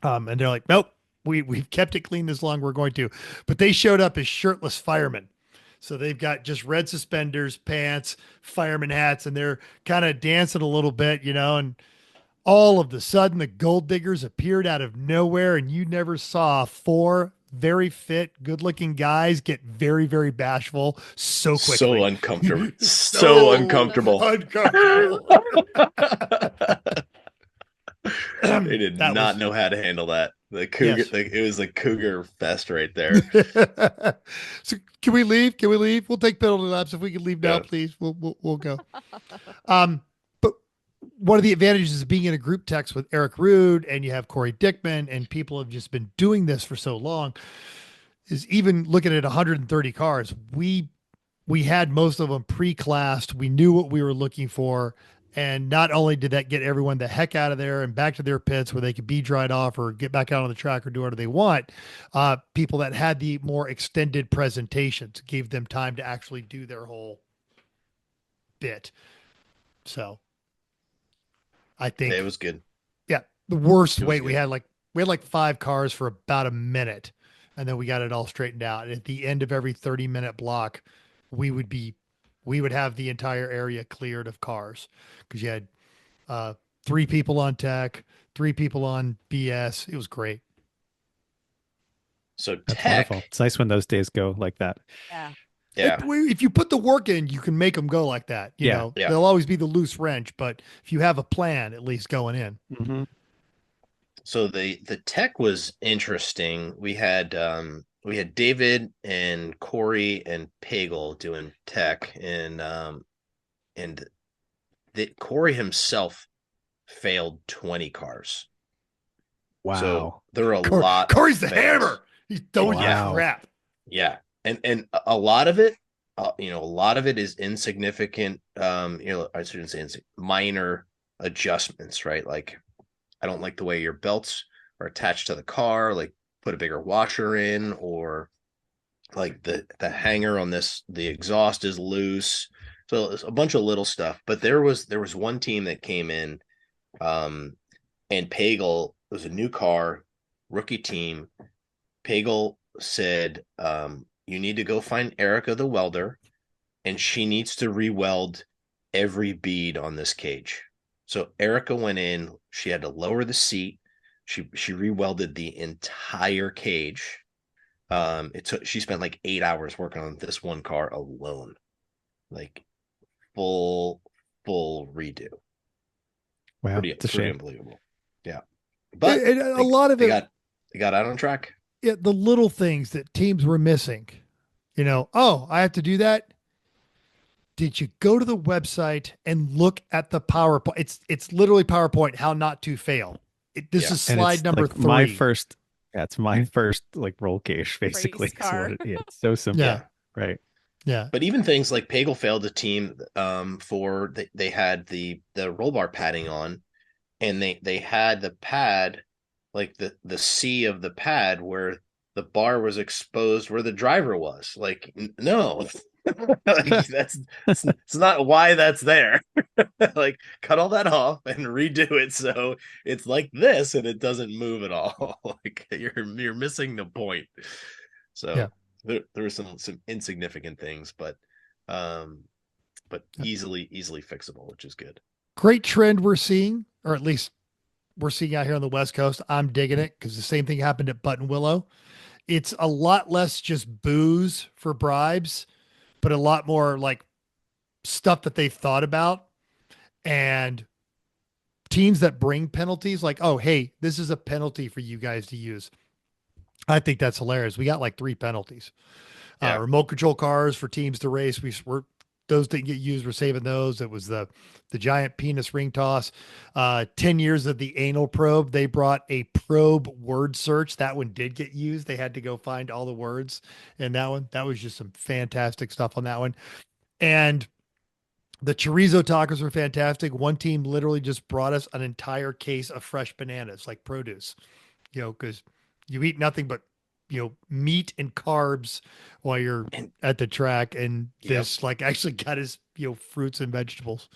And they're like, nope, we've kept it clean this long. We're going to, but they showed up as shirtless firemen. So they've got just red suspenders, pants, fireman hats, and they're kind of dancing a little bit, and all of the sudden the gold diggers appeared out of nowhere, and you never saw 4 very fit, good-looking guys get very, very bashful so quickly. So uncomfortable. So uncomfortable. They did not know how to handle that. The cougar, Yes. it was a cougar fest right there. So can we leave? We'll take penalty laps. If we can leave now, Yeah. please. We'll go. But one of the advantages of being in a group text with Eric Rude, and you have Corey Dickman, and people have just been doing this for so long, is even looking at 130 cars. We had most of them pre-classed. We knew what we were looking for. And not only did that get everyone the heck out of there and back to their pits where they could be dried off or get back out on the track or do whatever they want, people that had the more extended presentations gave them time to actually do their whole bit. So I think, It was good. yeah, the worst It was wait, we good. had like 5 cars for about a minute, and then we got it all straightened out. At the end of every 30-minute block, we would have the entire area cleared of cars, because you had 3 people on tech, 3 people on BS. It was great. So That's wonderful. tech, It's nice when those days go like that. Yeah. yeah, If you put the work in, you can make them go like that. You Yeah. know, Yeah. there'll always be the loose wrench, but if you have a plan, at least going in. Mm-hmm. so the tech was interesting. We had David and Corey and Pagel doing tech, and that Corey himself failed 20 cars. Wow. So there are a lot. Corey's the of fails. hammer. He's throwing Wow. crap. Yeah, and a lot of it, a lot of it is insignificant. I shouldn't say minor adjustments, right? Like, I don't like the way your belts are attached to the car. Like, put a bigger washer in, or like the hanger on the exhaust is loose. So it's a bunch of little stuff. But there was one team that came in, and Pagel was a new car, rookie team. Pagel said, you need to go find Erica the welder, and she needs to re-weld every bead on this cage. So Erica went in, she had to lower the seat. She re-welded the entire cage. She spent like 8 hours working on this one car alone. Like full redo. Wow. Pretty It's a shame. unbelievable. Yeah. But And a lot of they it, got out on track. yeah, the little things that teams were missing. You know, oh, I have to do that. Did you go to the website and look at the PowerPoint? It's literally PowerPoint, how not to fail. This Yeah. is And slide it's number like 3. it's my first like roll cage, basically. Race car. It's so simple. Yeah. Right. Yeah. But even things like Pagel failed a team for they had the roll bar padding on, and they had the pad, like the C of the pad where the bar was exposed where the driver was. Like, no. Like, it's not why that's there. Like, cut all that off and redo it so it's like this and it doesn't move at all. Like, you're missing the point. So Yeah. there were some insignificant things, but easily fixable, which is good. Great trend we're seeing, or at least we're seeing out here on the West Coast. I'm digging it, because the same thing happened at Button Willow. It's a lot less just booze for bribes, but a lot more like stuff that they've thought about, and teams that bring penalties, like, oh, hey, this is a penalty for you guys to use. I think that's hilarious. We got like 3 penalties. Yeah. Remote control cars for teams to race. Those didn't get used. We're saving those. It was the giant penis ring toss. 10 years of the anal probe. They brought a probe word search. That one did get used. They had to go find all the words in that one. That was just some fantastic stuff on that one. And the chorizo tacos were fantastic. One team literally just brought us an entire case of fresh bananas, like produce, because you eat nothing but, meat and carbs while you're at the track. And this like actually got us, fruits and vegetables.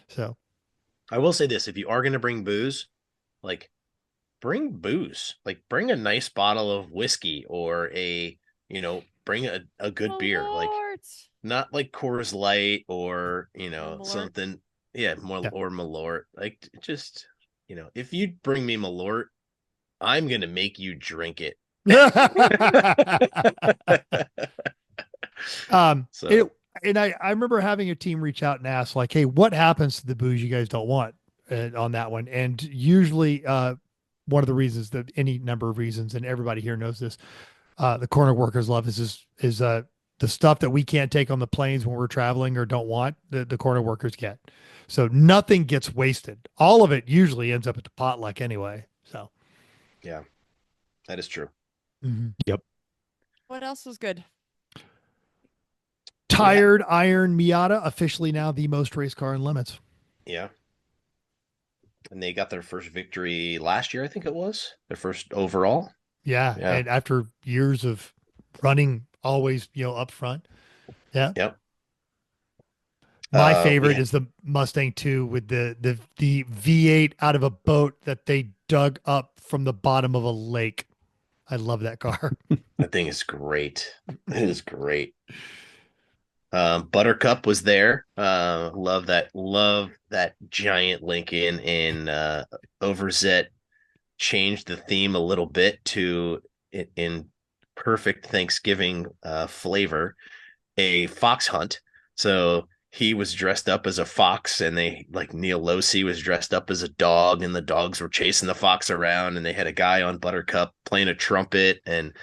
So I will say this, if you are going to bring booze, like, bring booze, like bring a nice bottle of whiskey, or bring a good beer, like not like Coors Light or, Malort. something. Yeah. Or Malort. Like, just, if you bring me Malort, I'm going to make you drink it. And I remember having a team reach out and ask, like, hey, what happens to the booze you guys don't want on that one? And usually one of the reasons, that any number of reasons, and everybody here knows this, the corner workers love is the stuff that we can't take on the planes when we're traveling or don't want, the corner workers get. So nothing gets wasted. All of it usually ends up at the potluck anyway. So yeah, that is true. mm-hmm. Yep. What else was good? Tired Iron Miata, officially now the most race car in limits. Yeah. And they got their first victory last year, I think it was. Their first overall. Yeah. And after years of running always, up front. Yeah. Yep. My We favorite had- is the Mustang 2 with the V8 out of a boat that they dug up from the bottom of a lake. I love that car. that thing is great. It is great. Buttercup was there. Love that. Love that giant Lincoln in Overzet. Changed the theme a little bit to in perfect Thanksgiving flavor, a fox hunt. So he was dressed up as a fox, and they like Neil Losi was dressed up as a dog, and the dogs were chasing the fox around, and they had a guy on Buttercup playing a trumpet, and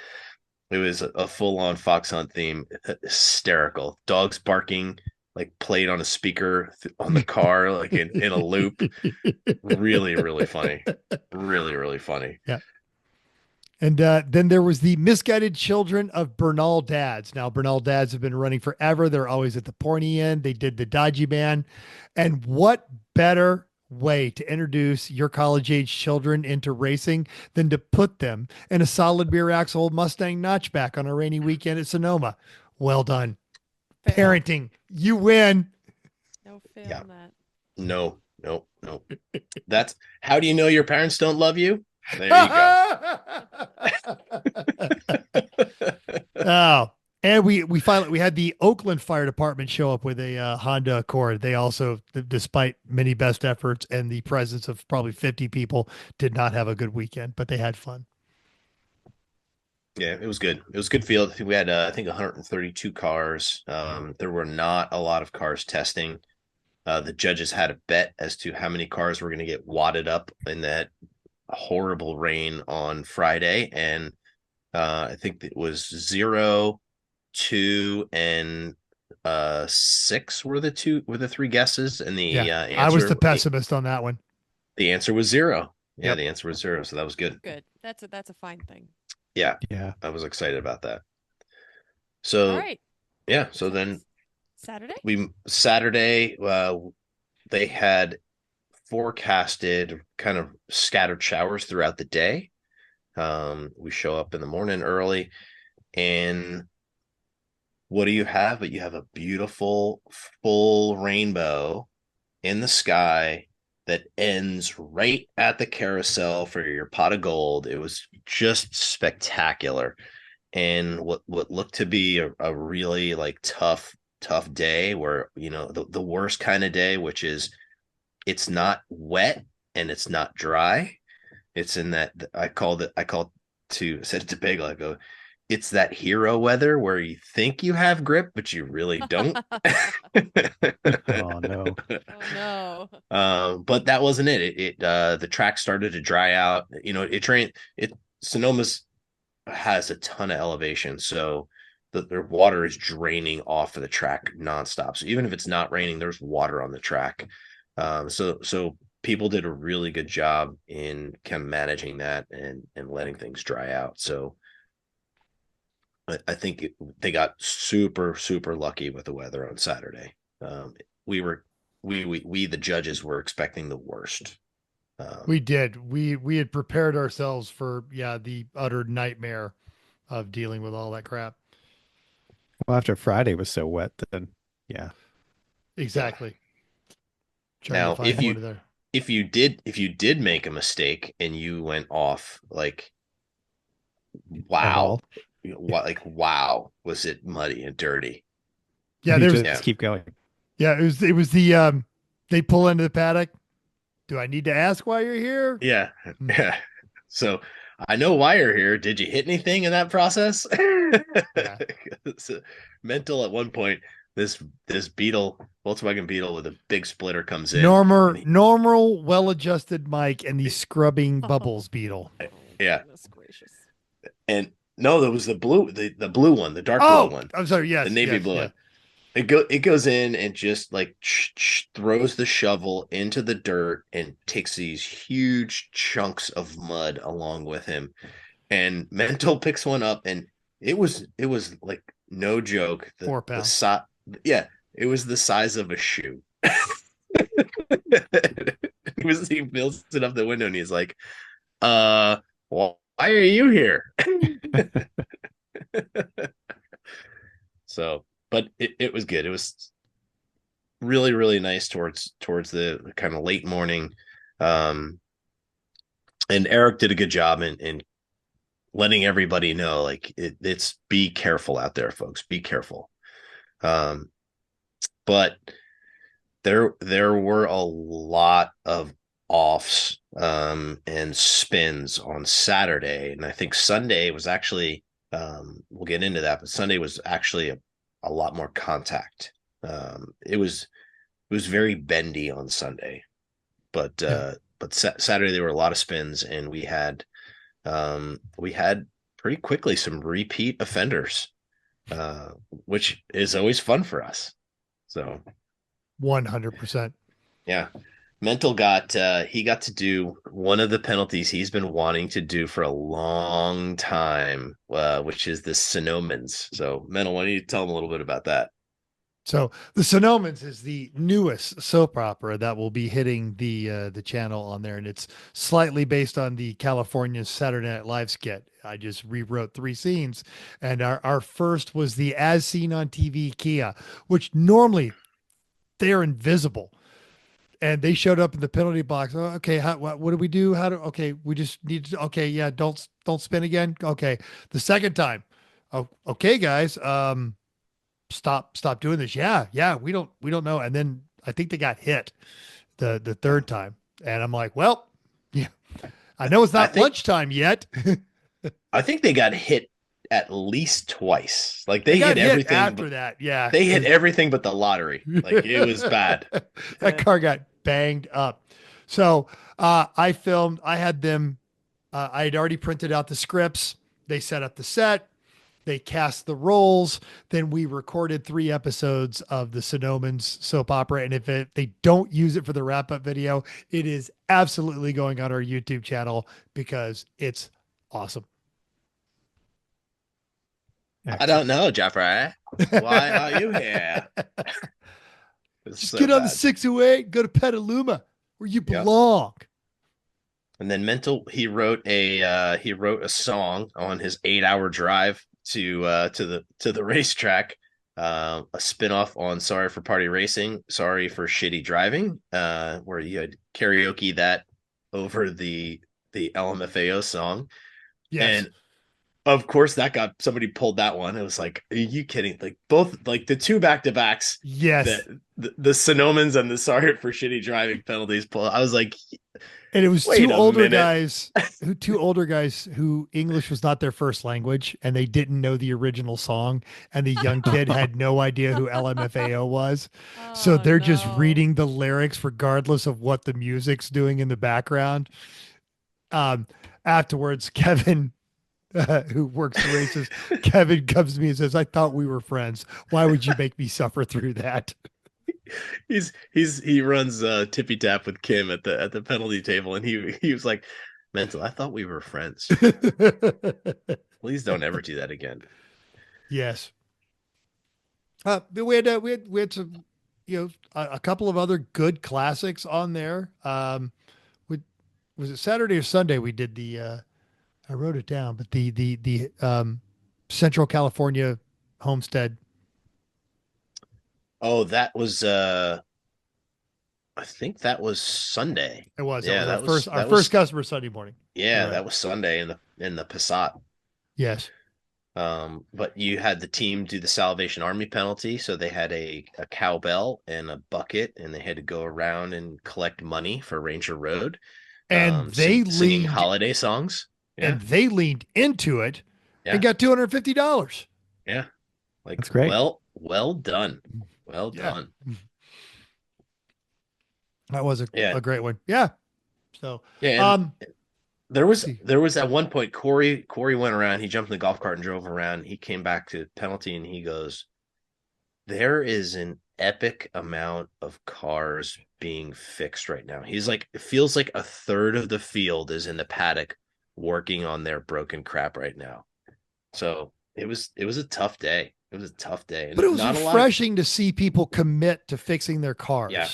it was a full-on fox hunt theme. Hysterical. Dogs barking, like played on a speaker on the car, like in a loop. Really, really funny. Really, really funny. Yeah. And then there was the Misguided Children of Bernal Dads. Now, Bernal Dads have been running forever. They're always at the pointy end. They did the Dodgy Man. And what better way to introduce your college age children into racing than to put them in a solid rear axle Mustang notchback on a rainy weekend at Sonoma? Well done. Fail. Parenting, you win. No fail Yeah. on that. No. That's how do you know your parents don't love you? There you go. Oh, and we finally had the Oakland Fire Department show up with a Honda Accord. They also, despite many best efforts and the presence of probably 50 people, did not have a good weekend, but they had fun. Yeah, it was good. It was a good field. We had I think 132 cars. There were not a lot of cars testing. The judges had a bet as to how many cars were going to get wadded up in that horrible rain on Friday, and I think it was 0, 2, and 6 were the three guesses, and the answer, I was the pessimist on that one. The answer was 0. Yeah, Yep. the answer was 0, so that was good. Good. That's a fine thing. Yeah, Yeah. I was excited about that. So All right. yeah, so then Saturday. They had forecasted kind of scattered showers throughout the day. We show up in the morning early, and what do you have? But you have a beautiful full rainbow in the sky that ends right at the carousel for your pot of gold. It was just spectacular. And what looked to be a really like tough day, where the worst kind of day, which is it's not wet and it's not dry. It's in that I said it to Bagel, I go, it's that hero weather where you think you have grip, but you really don't. Oh no. Oh no. But that wasn't it. The track started to dry out. Sonoma's has a ton of elevation, so the water is draining off of the track nonstop. So even if it's not raining, there's water on the track. So people did a really good job in kind of managing that and letting things dry out. So I think they got super, super lucky with the weather on Saturday. We the judges were expecting the worst. We did. We had prepared ourselves for the utter nightmare of dealing with all that crap. Well, after Friday was so wet, then yeah. Exactly. Now, if you did make a mistake and you went off, like, wow, wow, was it muddy and dirty? Yeah, You there's just keep going. Yeah, it was the they pull into the paddock. Do I need to ask why you're here? Yeah. Yeah. So I know why you're here. Did you hit anything in that process? Yeah. So, mental at one point, this Volkswagen Beetle with a big splitter comes in. Normal, well-adjusted mic and the scrubbing bubbles beetle. Yeah. Goodness gracious. And no, there was the blue one, the dark blue one. I'm sorry. Yes, The navy yes, blue yeah. one. It goes in and just like throws the shovel into the dirt and takes these huge chunks of mud along with him. And Mental picks one up, and it was like no joke. 4 pounds. Yeah, it was the size of a shoe. He builds it up the window and he's like, well, why are you here? So, but it was good. really, really nice towards the kind of late morning. And Eric did a good job in letting everybody know, like, it's be careful out there, folks. Be careful. But there were a lot of offs and spins on Saturday, and I think Sunday was actually we'll get into that, but Sunday was actually a lot more contact. It was very bendy on Sunday, but Saturday there were a lot of spins, and we had pretty quickly some repeat offenders, which is always fun for us. So 100%. yeah. Mental got he got to do one of the penalties he's been wanting to do for a long time, which is the Sonomans. So Mental, why don't you tell him a little bit about that? So the Sonomans is the newest soap opera that will be hitting the channel on there, and it's slightly based on the California Saturday Night Live skit. I just rewrote 3 scenes, and our first was the as seen on TV Kia, which normally they're invisible, and they showed up in the penalty box. Oh, okay, what do we do? Okay, we just need to. Okay, yeah, don't spin again. Okay, the second time. Oh, okay, guys. Stop doing this. Yeah, we don't know. And then I think they got hit the third time, and I'm like, well, yeah, I know it's not lunchtime yet. I think they got hit at least twice. Like they hit everything after that. Yeah, they hit everything but the lottery. Like, it was bad. That car got banged up. So I had them. I had already printed out the scripts. They set up the set. They cast the roles. Then we recorded 3 episodes of the Sonomans soap opera. And if they don't use it for the wrap up video, it is absolutely going on our YouTube channel because it's awesome. I don't know, Jeffrey. Why are you here? Just get on the 608, go to Petaluma where you belong. And then Mental, he wrote a song on his 8-hour drive to the racetrack, a spinoff on Sorry for Party Racing, Sorry for Shitty Driving, where you had karaoke that over the LMFAO song. Yes. And of course that got somebody pulled that one. It was like, are you kidding? Like, both, like, the 2 back-to-backs. Yes. The Sonomans and the Sorry for Shitty Driving penalties pull. I was like, and it was 2 older guys who English was not their first language, and they didn't know the original song, and the young kid had no idea who LMFAO was. So they're just reading the lyrics regardless of what the music's doing in the background. Afterwards, Kevin, who works the races, Kevin comes to me and says, I thought we were friends. Why would you make me suffer through that? He runs tippy tap with Kim at the penalty table, and he was like, Mental, I thought we were friends. Please don't ever do that again. Yes. But we had some, a couple of other good classics on there. Was it Saturday or Sunday we did the I wrote it down, but the Central California Homestead. Oh, that was I think that was Sunday. It was. Yeah, that was our first customer Sunday morning. Yeah, right. That was Sunday in the Passat. Yes. But you had the team do the Salvation Army penalty, so they had a cowbell and a bucket, and they had to go around and collect money for Ranger Road. And they singing holiday songs. Yeah. And they leaned into it and got $250. Yeah. Like, that's great. Well done. Well done. That was a great one. Yeah. So there was at one point Corey went around, he jumped in the golf cart and drove around. He came back to penalty and he goes, there is an epic amount of cars being fixed right now. He's like, it feels like a third of the field is in the paddock working on their broken crap right now. So it was a tough day. It was a tough day. But it was refreshing to see people commit to fixing their cars. Yeah.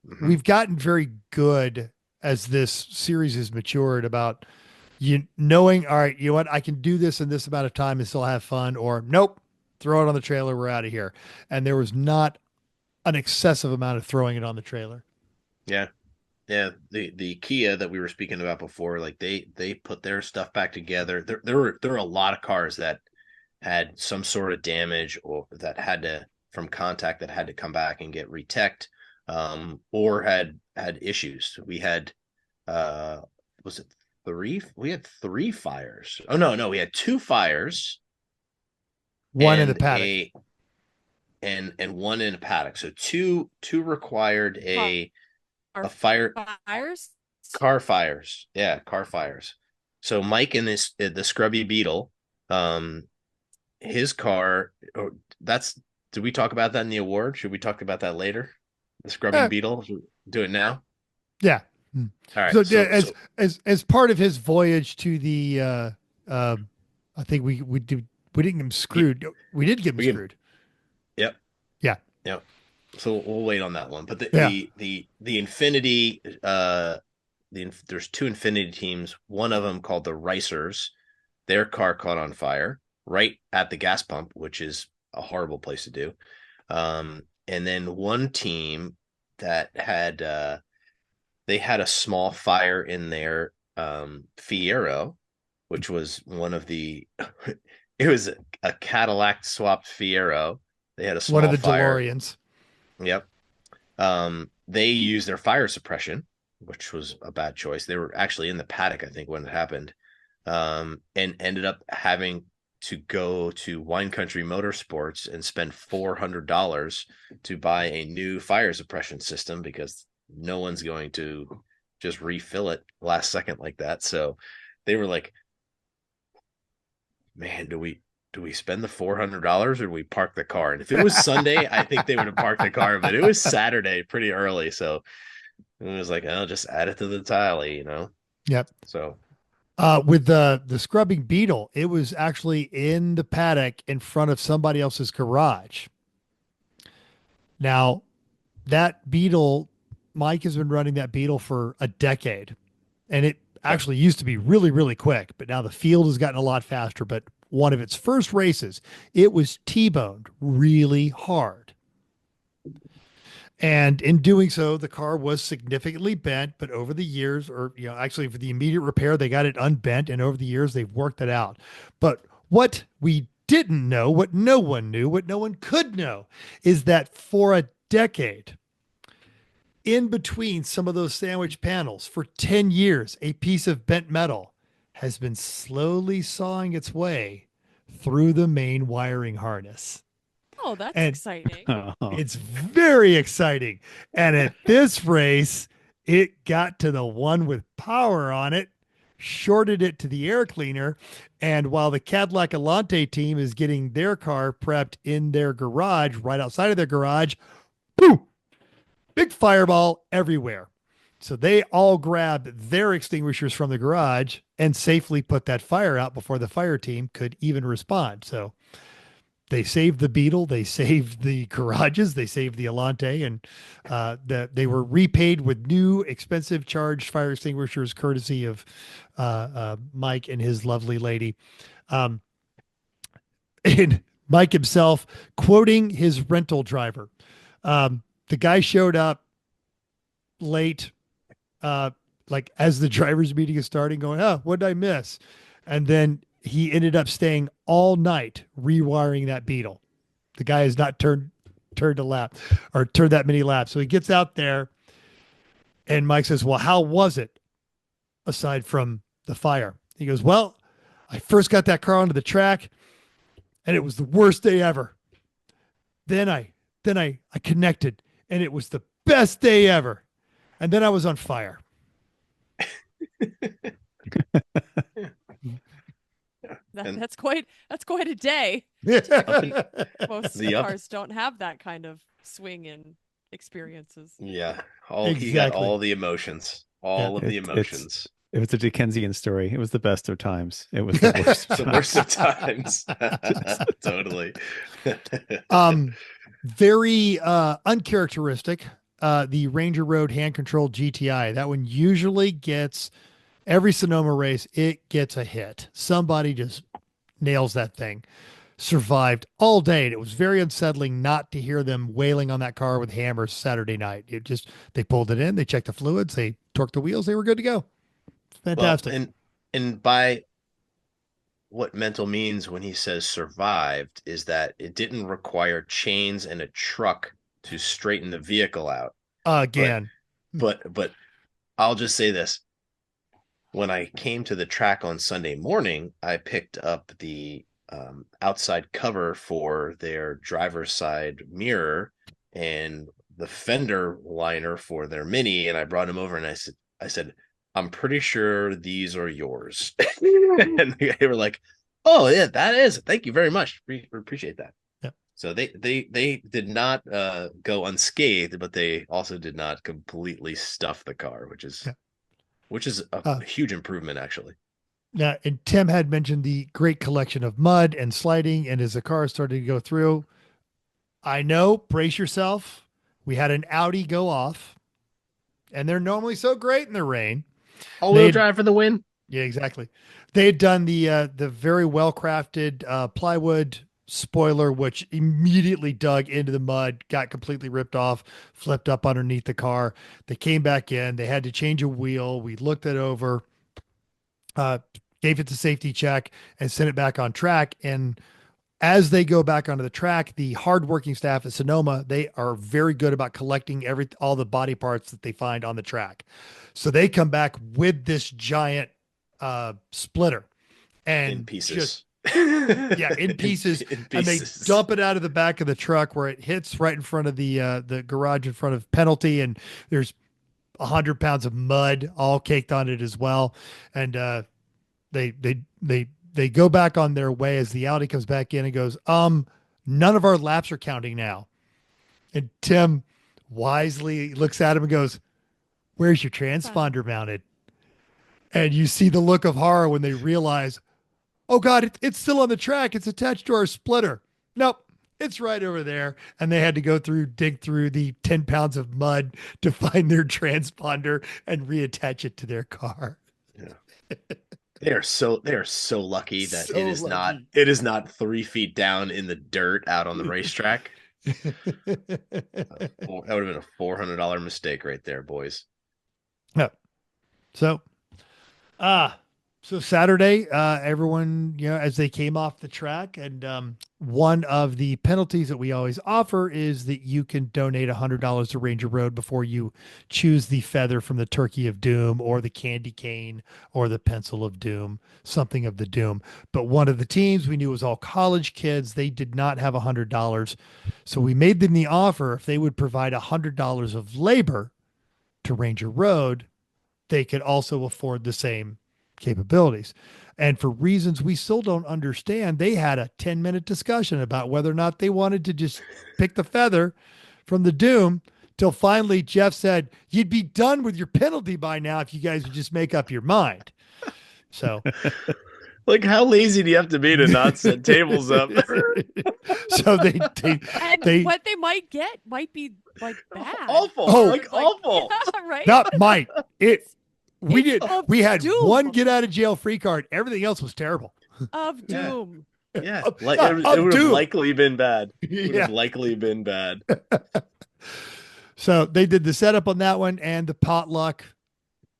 Mm-hmm. We've gotten very good as this series has matured about knowing, all right, you know what, I can do this in this amount of time and still have fun, or nope, throw it on the trailer, we're out of here. And there was not an excessive amount of throwing it on the trailer. Yeah. Yeah, the Kia that we were speaking about before, like they put their stuff back together. There were a lot of cars that had some sort of damage or that had to from contact that had to come back and get reteched, or had issues. We had was it three? We had three fires. Oh no, we had two fires. One in the and paddock. And one in a paddock. So two required a fire. Fires? Car fires. Yeah, car fires. So Mike and the Scrubby Beetle, his car, did we talk about that in the award? Should we talk about that later? The Scrubby Beetle? Should we do it now? Yeah. All right. So, as part of his voyage to the I think we didn't get him screwed. We did get him screwed. Yep. Yeah. Yep. So we'll wait on that one. But the Infinity, there's two Infinity teams. One of them called the Racers. Their car caught on fire right at the gas pump, which is a horrible place to do. And then one team that had they had a small fire in their Fiero, which was one of the it was a Cadillac swapped Fiero. They had a small one of the fire. DeLoreans. Yep. They used their fire suppression, which was a bad choice. They were actually in the paddock, I think, when it happened, and ended up having to go to Wine Country Motorsports and spend $400 to buy a new fire suppression system because no one's going to just refill it last second like that. So they were like, man, do we spend the $400 or do we park the car? And if it was Sunday, I think they would have parked the car, but it was Saturday pretty early. So it was like, I'll just add it to the tally, Yep. So with the Scrubbing Beetle, it was actually in the paddock in front of somebody else's garage. Now, that Beetle, Mike has been running that Beetle for a decade, and it actually used to be really, really quick, but now the field has gotten a lot faster. But one of its first races, it was T-boned really hard. And in doing so, the car was significantly bent, but over the years, or, actually for the immediate repair, they got it unbent, and over the years, they've worked it out. But what we didn't know, what no one knew, what no one could know, is that for a decade, in between some of those sandwich panels, for 10 years, a piece of bent metal has been slowly sawing its way through the main wiring harness. Oh, that's exciting. It's very exciting. And at this race, it got to the one with power on it, shorted it to the air cleaner. And while the Cadillac Alante team is getting their car prepped in their garage, right outside of their garage, boom, big fireball everywhere. So they all grabbed their extinguishers from the garage and safely put that fire out before the fire team could even respond. So they saved the Beetle, they saved the garages, they saved the Alante, and they were repaid with new expensive charged fire extinguishers courtesy of Mike and his lovely lady. And Mike himself quoting his rental driver. The guy showed up late, like as the driver's meeting is starting, going, "Oh, what did I miss?" And then he ended up staying all night rewiring that Beetle. The guy has not turned a lap or turned that many laps. So he gets out there and Mike says, "Well, how was it aside from the fire?" He goes, "Well, I first got that car onto the track and it was the worst day ever. Then I connected and it was the best day ever. And then I was on fire." That's quite a day. Yeah. Most cars don't have that kind of swing in experiences. Yeah. Exactly. He got all the emotions. All of the emotions. It was a Dickensian story. It was the best of times. It was the worst of The times. worst of times. Totally. Very uncharacteristic. The Ranger Road hand-controlled GTI. That one usually gets every Sonoma race. It gets a hit. Somebody just nails that thing. survived all day. And it was very unsettling not to hear them wailing on that car with hammers Saturday night. They pulled it in, they checked the fluids, they torqued the wheels, they were good to go. Fantastic. Well, and by what Mental means when he says survived is that it didn't require chains and a truck to straighten the vehicle out. Again. But I'll just say this. When I came to the track on Sunday morning, I picked up the outside cover for their driver's side mirror and the fender liner for their Mini, and I brought him over and I said, I'm pretty sure these are yours. And they were like, oh yeah, that is. Thank you very much. We appreciate that. Yeah. So they did not go unscathed, but they also did not completely stuff the car, which is a huge improvement actually. Yeah, and Tim had mentioned the great collection of mud and sliding, and as the car started to go through, I know, brace yourself. We had an Audi go off, and they're normally so great in the rain. All-wheel drive for the win. Yeah, exactly. They had done the very well-crafted plywood spoiler, which immediately dug into the mud, got completely ripped off, flipped up underneath the car. They came back in. They had to change a wheel. We looked it over, gave it the safety check, and sent it back on track. And as they go back onto the track, the hardworking staff at Sonoma, they are very good about collecting all the body parts that they find on the track. So they come back with this giant splitter and in pieces. In pieces. And they dump it out of the back of the truck where it hits right in front of the garage in front of Penalty. And there's 100 pounds of mud all caked on it as well. And they go back on their way as the Audi comes back in and goes, none of our laps are counting now. And Tim wisely looks at him and goes, where's your transponder mounted? And you see the look of horror when they realize, oh God, it's still on the track. It's attached to our splitter. Nope. It's right over there. And they had to dig through the 10 pounds of mud to find their transponder and reattach it to their car. Yeah. They are so lucky that it is not 3 feet down in the dirt out on the racetrack. That would have been a $400 mistake right there, boys. Yeah. So Saturday, everyone, as they came off the track, and one of the penalties that we always offer is that you can donate $100 to Ranger Road before you choose the feather from the Turkey of Doom or the candy cane or the pencil of doom, something of the doom. But one of the teams we knew was all college kids. They did not have $100. So we made them the offer if they would provide $100 of labor to Ranger Road, they could also afford the same capabilities. And for reasons we still don't understand, they had a 10-minute discussion about whether or not they wanted to just pick the feather from the doom till finally Jeff said, you'd be done with your penalty by now if you guys would just make up your mind. So like, how lazy do you have to be to not set tables up? So they what they might get might be like bad. Awful. Awful. Yeah, right? Not might. We had doom. one get out of jail free card. Everything else was terrible. Of doom. Yeah. Of It would have doom. likely been bad. It would Yeah. have likely been bad. So they did the setup on that one and the potluck,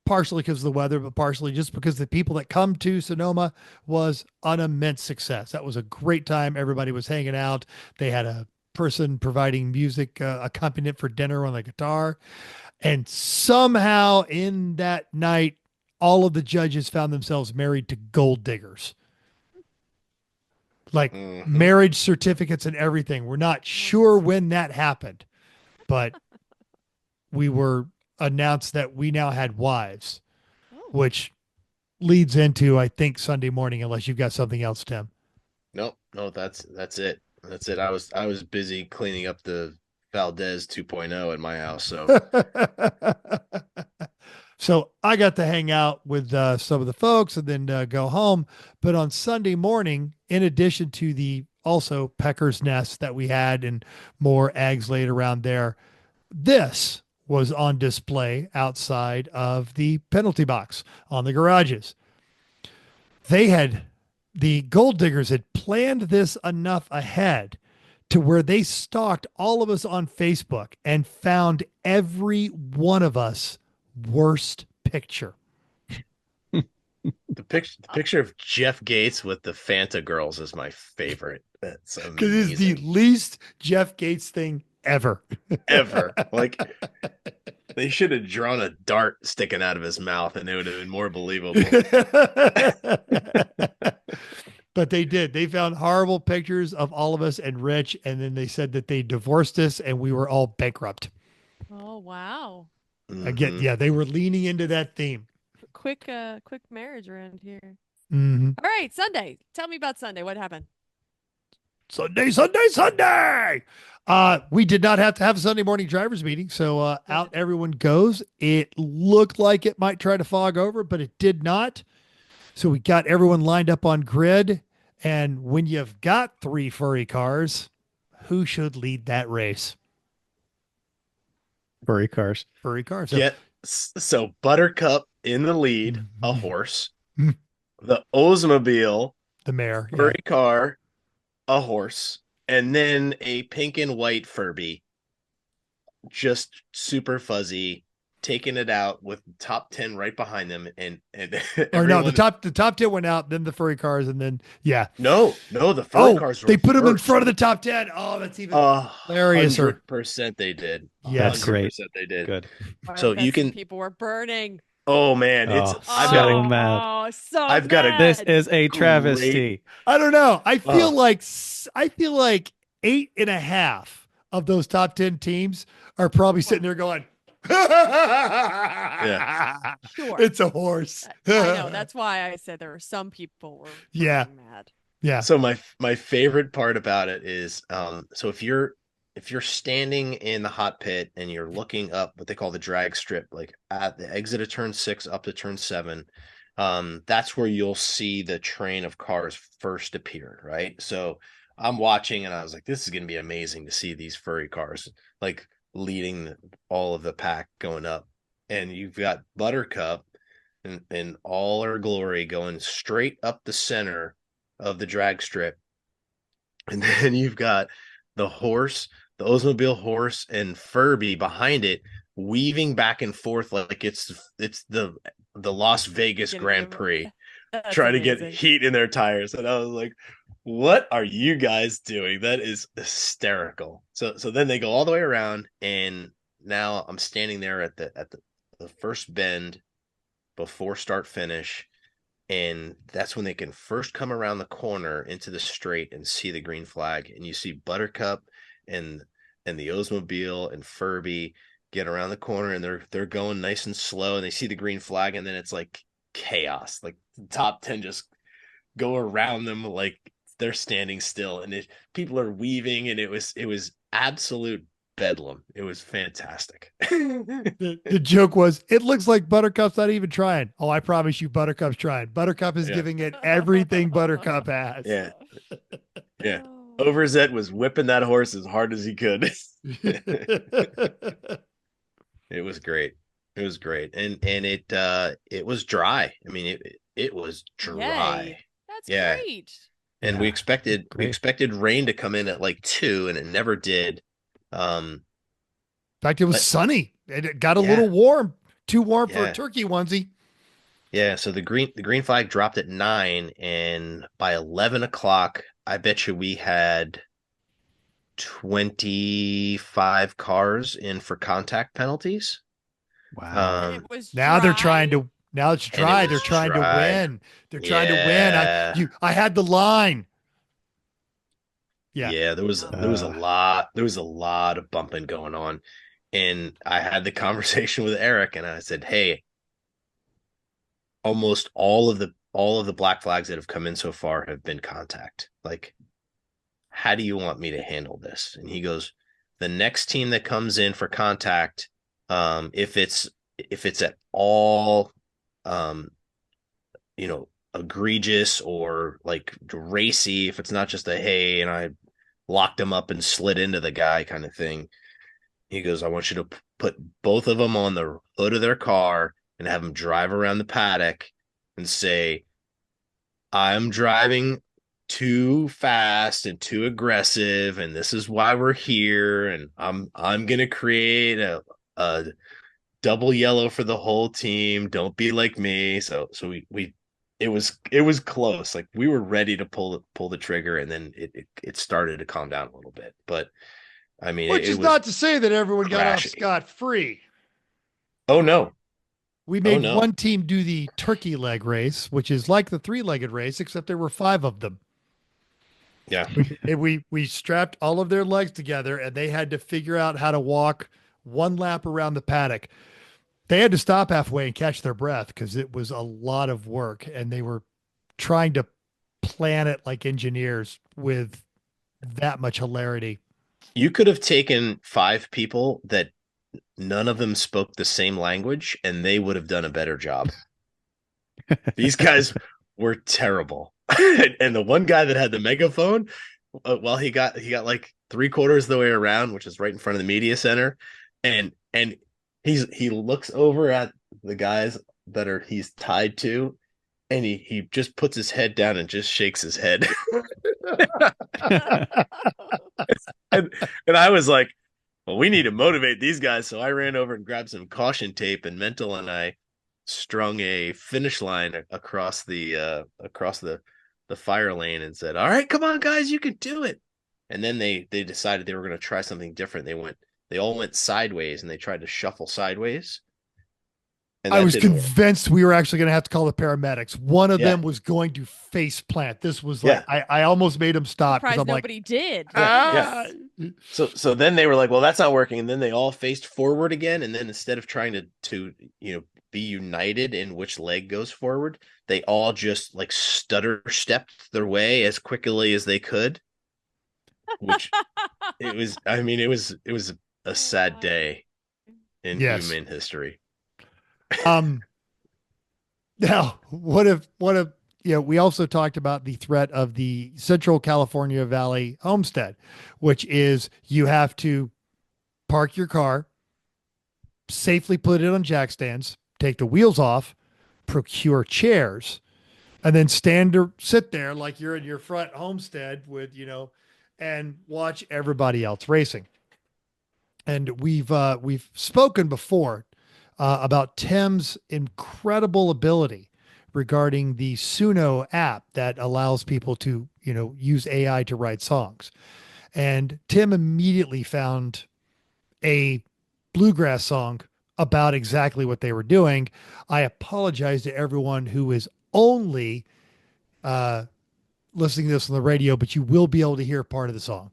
partially because of the weather, but partially just because the people that come to Sonoma was an immense success. That was a great time. Everybody was hanging out. They had a person providing music accompaniment for dinner on the guitar. And somehow in that night, all of the judges found themselves married to gold diggers. Like marriage certificates and everything. We're not sure when that happened, but we were announced that we now had wives, which leads into, I think, Sunday morning, unless you've got something else, Tim. No, that's it. That's it. I was busy cleaning up the Valdez 2.0 at my house. So so I got to hang out with some of the folks and then go home. But on Sunday morning, in addition to the also Pecker's Nest that we had and more eggs laid around there, this was on display outside of the penalty box on the garages. They had the gold diggers had planned this enough ahead to where they stalked all of us on Facebook and found every one of us worst picture. The picture of Jeff Gates with the Fanta girls is my favorite. That's Because it's the amazing. least Jeff Gates thing ever. Ever. Like, they should have drawn a dart sticking out of his mouth and it would have been more believable. But they did. They found horrible pictures of all of us and Rich, and then they said that they divorced us and we were all bankrupt. Oh wow. Again, Mhm. yeah, they were leaning into that theme. Quick marriage around here. Mm-hmm. All right, Sunday. Tell me about Sunday. What happened? Sunday, Sunday, Sunday. We did not have to have a Sunday morning drivers meeting, so out everyone goes. It looked like it might try to fog over, but it did not. So we got everyone lined up on grid, and when you've got 3 furry cars, who should lead that race? Furry cars. Furry cars. So, So Buttercup in the lead, a Mhm. horse. The Oldsmobile, the mayor. Yeah. furry car, a horse, and then a pink and white Furby, just super fuzzy, taking it out with top 10 right behind them, and Or no, the everyone- top 10 went out, then the furry cars, and then no, the furry Oh, cars were they put them in first. front of the top 10. Oh, that's even hilarious. 100% they did. Yes. That's great. 100% they did. Good. I So bet you some can- people were burning. Oh man, it's Oh, I've so got a mad. Oh, so I've got a- mad. This is a travesty. I don't know. I feel Oh. like 8.5 of those top 10 teams are probably sitting there going, Yeah. Sure. It's a horse. I know. That's why I said there were some people were Yeah. burning mad. Yeah. So my favorite part about it is so if you're standing in the hot pit and you're looking up what they call the drag strip, like at the exit of turn 6 up to turn 7, that's where you'll see the train of cars first appear, right? So I'm watching and I was like, this is gonna be amazing to see these furry cars like leading all of the pack going up. And you've got Buttercup in all her glory going straight up the center of the drag strip, and then you've got the horse, the Oldsmobile horse, and Furby behind it, weaving back and forth like it's the Las Vegas Gonna Grand give- Prix, That's trying to get amazing. heat in their tires. And I was like, what are you guys doing? That is hysterical. So then they go all the way around, and now I'm standing there at the first bend before start finish. And that's when they can first come around the corner into the straight and see the green flag. And you see Buttercup and the Oldsmobile and Furby get around the corner, and they're going nice and slow, and they see the green flag, and then it's like chaos. Like the top 10 just go around them like they're standing still, and people are weaving, and it was absolute bedlam. It was fantastic. The joke was, it looks like Buttercup's not even trying. Oh, I promise you, Buttercup's trying. Buttercup is Yeah. giving it everything Buttercup has. Yeah. Yeah. Oh. Overzet was whipping that horse as hard as he could. It was great. It was great. And it was dry. I mean, it was dry. Yay. That's Yeah. great. And Yeah, we expected great. rain to come in at like 2, and it never did. In fact, it was But- sunny. It got a Yeah. little warm. Too warm for Yeah. a turkey onesie. Yeah, so the green flag dropped at 9, and by 11 o'clock, I bet you we had 25 cars in for contact penalties. Wow. And it was Now they're dry? trying to. Now it's And it dry. was They're trying to dry. win. They're trying to win. Yeah. I had the line. Yeah, Yeah. there was a lot of bumping going on, and I had the conversation with Eric, and I said, "Hey, almost all of the black flags that have come in so far have been contact. Like, how do you want me to handle this?" And he goes, "The next team that comes in for contact, if it's at all, egregious or like racy, if it's not just a hey, and I locked him up and slid into the guy kind of thing." He goes, "I want you to put both of them on the hood of their car and have them drive around the paddock and say, I'm driving too fast and too aggressive, and this is why we're here, and I'm gonna create a double yellow for the whole team. Don't be like me. So we it was close. Like we were ready to pull the trigger, and then it started to calm down a little bit. But I mean, Which is was not to say that everyone got off crashing. scot-free. Oh no. We made no. one team do the turkey leg race, which is like the three-legged race, except there were 5 of them. Yeah. We strapped all of their legs together, and they had to figure out how to walk one lap around the paddock. They had to stop halfway and catch their breath because it was a lot of work, and they were trying to plan it like engineers with that much hilarity. You could have taken 5 people that none of them spoke the same language, and they would have done a better job. These guys were terrible. And the one guy that had the megaphone, well, he got like 3/4 of the way around, which is right in front of the media center, and he looks over at the guys that he's tied to, and he just puts his head down and just shakes his head. and I was like, well, we need to motivate these guys. So I ran over and grabbed some caution tape, and Mental and I strung a finish line across the fire lane and said, all right, come on, guys, you can do it. And then they decided they were going to try something different. They all went sideways, and they tried to shuffle sideways. And I was convinced we were actually going to have to call the paramedics. One of Yeah. them was going to face plant. This was like, I almost made him stop. 'cause Surprised I'm like, nobody did. ah. So then they were like, well, that's not working. And then they all faced forward again. And then instead of trying to be united in which leg goes forward, they all just like stutter stepped their way as quickly as they could. Which it was a sad day in human history. Now what if we also talked about the threat of the Central California Valley homestead, which is you have to park your car, safely put it on jack stands, take the wheels off, procure chairs, and then sit there like you're in your front homestead with, and watch everybody else racing. And we've spoken before about Tim's incredible ability regarding the Suno app that allows people to, use AI to write songs. And Tim immediately found a bluegrass song about exactly what they were doing. I apologize to everyone who is only listening to this on the radio, but you will be able to hear part of the song.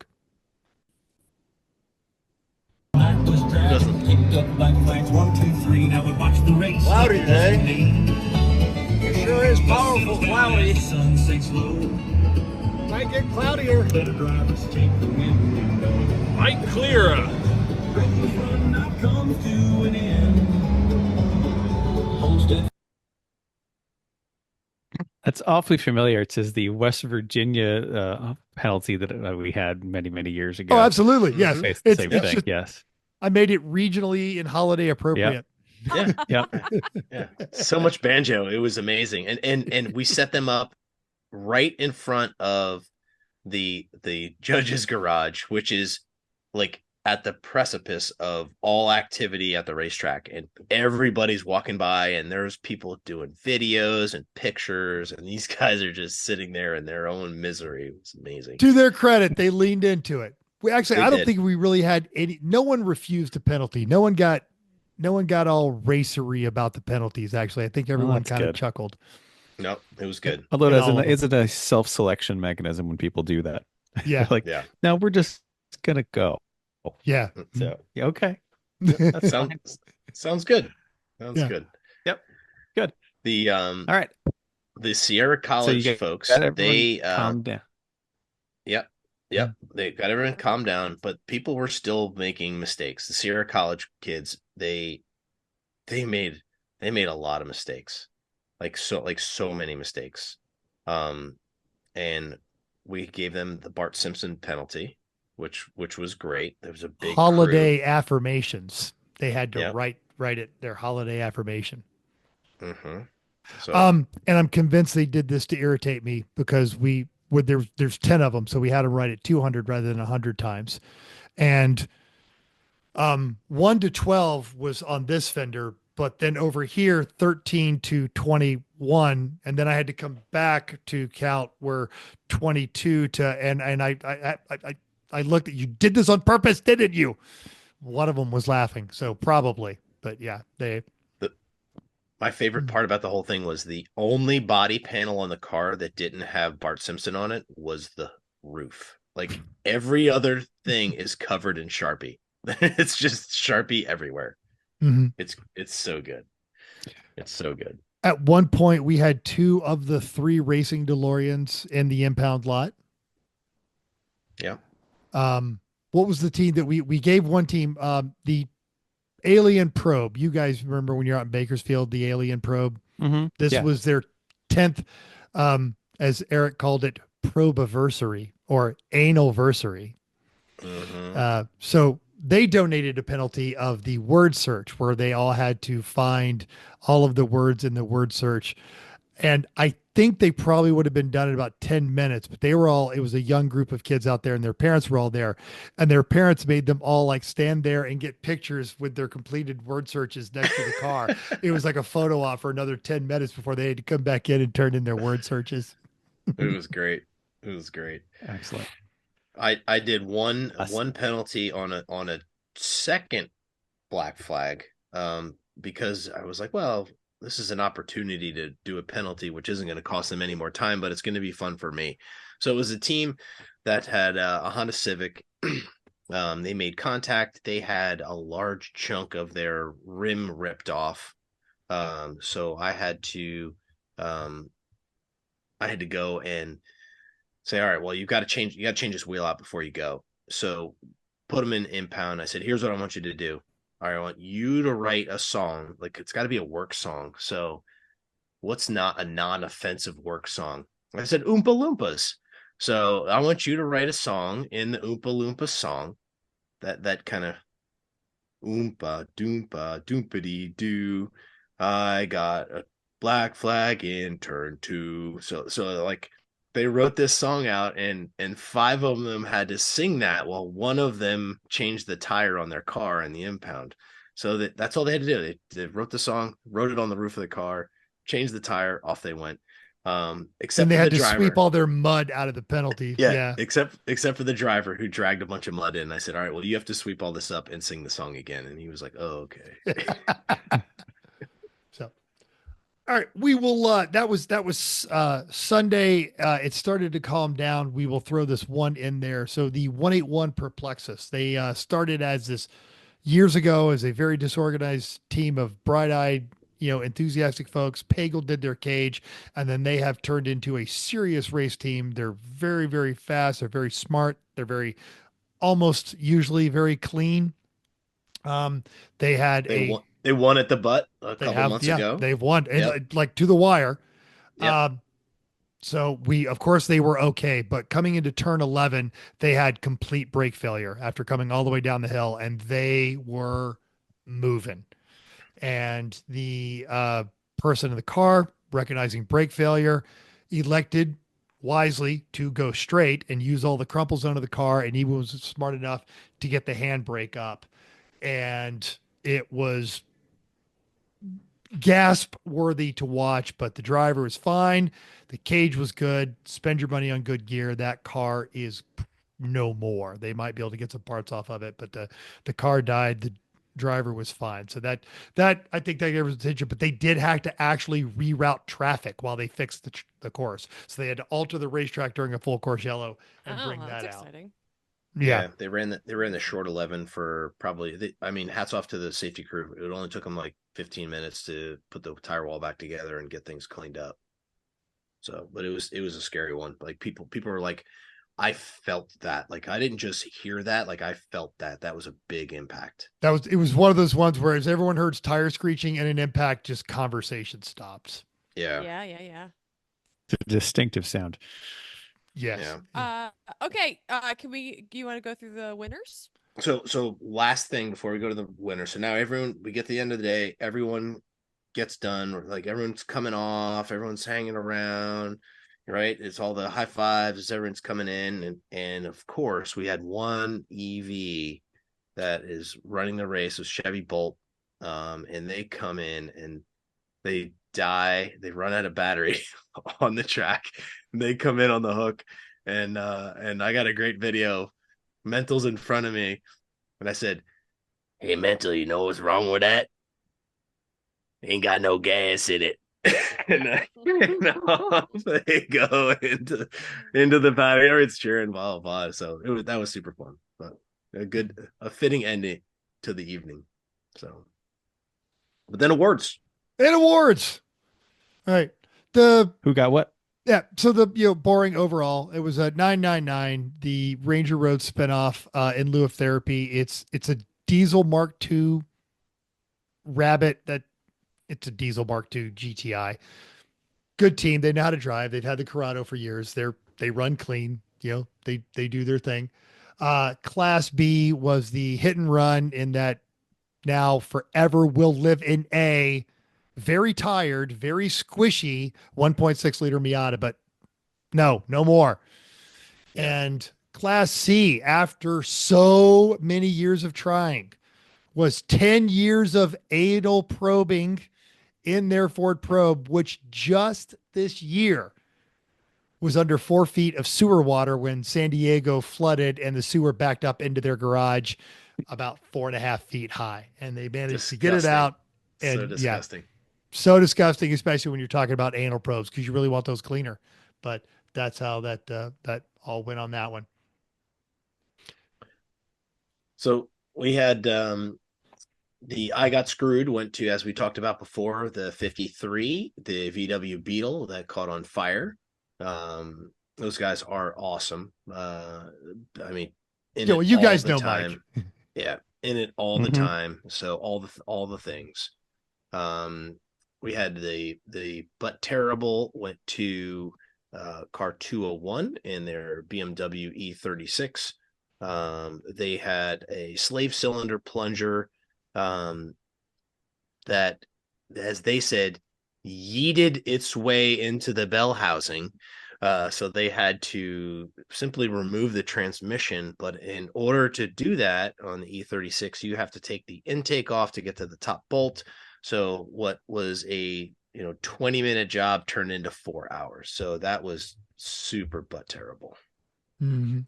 Cloudy day. It sure is powerful cloudy. Might get cloudier. Might clearer. That's awfully familiar. It says the West Virginia penalty that we had many, many years ago. Oh, absolutely. Yes. It's the same thing. just- yes. I made it regionally and holiday appropriate. Yeah. Yep. Yeah. So much banjo. It was amazing. And we set them up right in front of the judge's garage, which is like at the precipice of all activity at the racetrack, and everybody's walking by, and there's people doing videos and pictures, and these guys are just sitting there in their own misery. It was amazing. To their credit, they leaned into it. I don't did. think we really had no one refused a penalty. No one got all racery about the penalties. Actually, I think everyone kind of chuckled. No, it was good. Although it isn't a self-selection mechanism when people do that. Yeah. Like, no, we're just going to go. Yeah. So, okay. That sounds good. Sounds good. Yep. Good. All right. The Sierra College folks, they calmed down. Yep. They got everyone calmed down, but people were still making mistakes. The Sierra College kids, they made a lot of mistakes. Like so many mistakes. And we gave them the Bart Simpson penalty, which was great. There was a big holiday affirmations. They had to write it their holiday affirmation. Mm-hmm. So And I'm convinced they did this to irritate me because there's 10 of them, so we had to write it 200 rather than 100 times. And 1 to 12 was on this fender, but then over here 13 to 21, and then I had to come back to count where 22 to and I looked at, you did this on purpose, didn't you? One of them was laughing, so probably, but yeah, my favorite part about the whole thing was the only body panel on the car that didn't have Bart Simpson on it was the roof. Like every other thing is covered in Sharpie. It's just Sharpie everywhere. Mhm. It's so good. It's so good. At one point we had 2 of the 3 racing DeLoreans in the impound lot. Yeah. What was the team that we gave one team, the Alien Probe? You guys remember when you're out in Bakersfield, the Alien Probe? Mm-hmm. This Yeah. was their 10th, as Eric called it, probiversary or analversary. So they donated a penalty of the word search, where they all had to find all of the words in the word search. And I think they probably would have been done in about 10 minutes, but it was a young group of kids out there and their parents were all there, and their parents made them all like stand there and get pictures with their completed word searches next to the car. It was like a photo op for another 10 minutes before they had to come back in and turn in their word searches. It was great. It was great. Excellent. I did one penalty on a second black flag, because I was like, well, this is an opportunity to do a penalty, which isn't going to cost them any more time, but it's going to be fun for me. So it was a team that had a Honda Civic. They made contact. They had a large chunk of their rim ripped off. So I had to go and say, all right, well, you got to change this wheel out before you go. So put them in impound. I said, here's what I want you to do. All right, I want you to write a song. Like, it's got to be a work song. So what's not a non-offensive work song? I said, Oompa Loompas. So I want you to write a song in the Oompa Loompa song. That kind of Oompa Doompa Doompity Doo. I got a black flag in turn 2. So like, they wrote this song out, and 5 of them had to sing that while one of them changed the tire on their car in the impound. So that's all they had to do. They wrote the song, wrote it on the roof of the car, changed the tire, off they went. Except and they for had the to driver. sweep all their mud out of the penalty. Yeah. Except for the driver, who dragged a bunch of mud in. I said, all right, well, you have to sweep all this up and sing the song again. And he was like, oh, okay. So, all right, we will, that was Sunday. It started to calm down. We will throw this one in there. So the 181 Perplexus, they started as this years ago as a very disorganized team of bright-eyed, enthusiastic folks. Pagel did their cage, and then they have turned into a serious race team. They're very, very fast. They're very smart. They're very, almost usually very clean. They had they won at the butt a couple months ago. They've won, and like to the wire. Yep. So of course they were okay, but coming into turn 11, they had complete brake failure after coming all the way down the hill, and they were moving. And the person in the car, recognizing brake failure, elected wisely to go straight and use all the crumple zone of the car. And he was smart enough to get the handbrake up. And it was gasp worthy to watch, but the driver was fine. The cage was good. Spend your money on good gear. That car is no more. They might be able to get some parts off of it, but the car died. The driver was fine. So that I think that gave us attention, but they did have to actually reroute traffic while they fixed the course. So they had to alter the racetrack during a full course yellow and bring that out. Exciting. Yeah. They ran the short 11 for probably, hats off to the safety crew. It only took them like 15 minutes to put the tire wall back together and get things cleaned up. So, but it was a scary one. Like people were like, I felt that. Like, I didn't just hear that. Like, I felt that. That was a big impact. It was one of those ones where as everyone heard tire screeching and an impact, just conversation stops. Yeah. Yeah. It's a distinctive sound. Yes. Yeah. Okay. You want to go through the winners? So last thing before we go to the winner. So now we get to the end of the day. Everyone gets done, like everyone's coming off, everyone's hanging around, right? It's all the high fives as everyone's coming in, and of course we had one EV that is running the race with Chevy Bolt, and they come in and they die, they run out of battery on the track, and they come in on the hook, and I got a great video. Mental's in front of me, and I said, "Hey, Mental, you know what's wrong with that? Ain't got no gas in it." and off they go into the battery. Everyone's cheering, blah blah blah. So that was super fun, but a fitting ending to the evening. So, but then awards. And awards. All right. The Who got what? Yeah. So boring overall. It was a 999, the Ranger Road spinoff in lieu of therapy. It's a diesel Mark II Rabbit it's a diesel Mark II GTI. Good team. They know how to drive. They've had the Corrado for years. They run clean. They do their thing. Class B was the hit and run in that now forever will live in a very tired, very squishy 1.6 liter Miata, but no more. Yeah. And Class C, after so many years of trying, was 10 years of anal probing in their Ford Probe, which just this year was under 4 feet of sewer water when San Diego flooded and the sewer backed up into their garage about 4.5 feet high. And they managed to get it out. And so disgusting. So disgusting, especially when you're talking about anal probes, because you really want those cleaner. But that's how that all went on that one. So we had the I Got Screwed went to, as we talked about before, the 53, the VW Beetle that caught on fire. Those guys are awesome. I mean, you guys know time. Mike. Yeah, in it all the time. So all the things. We had the But Terrible went to car 201 in their BMW E36. They had a slave cylinder plunger that, as they said, yeeted its way into the bell housing. So they had to simply remove the transmission. But in order to do that on the E36, you have to take the intake off to get to the top bolt. So what was a 20-minute job turned into 4 hours. So that was super but terrible. Mm-hmm.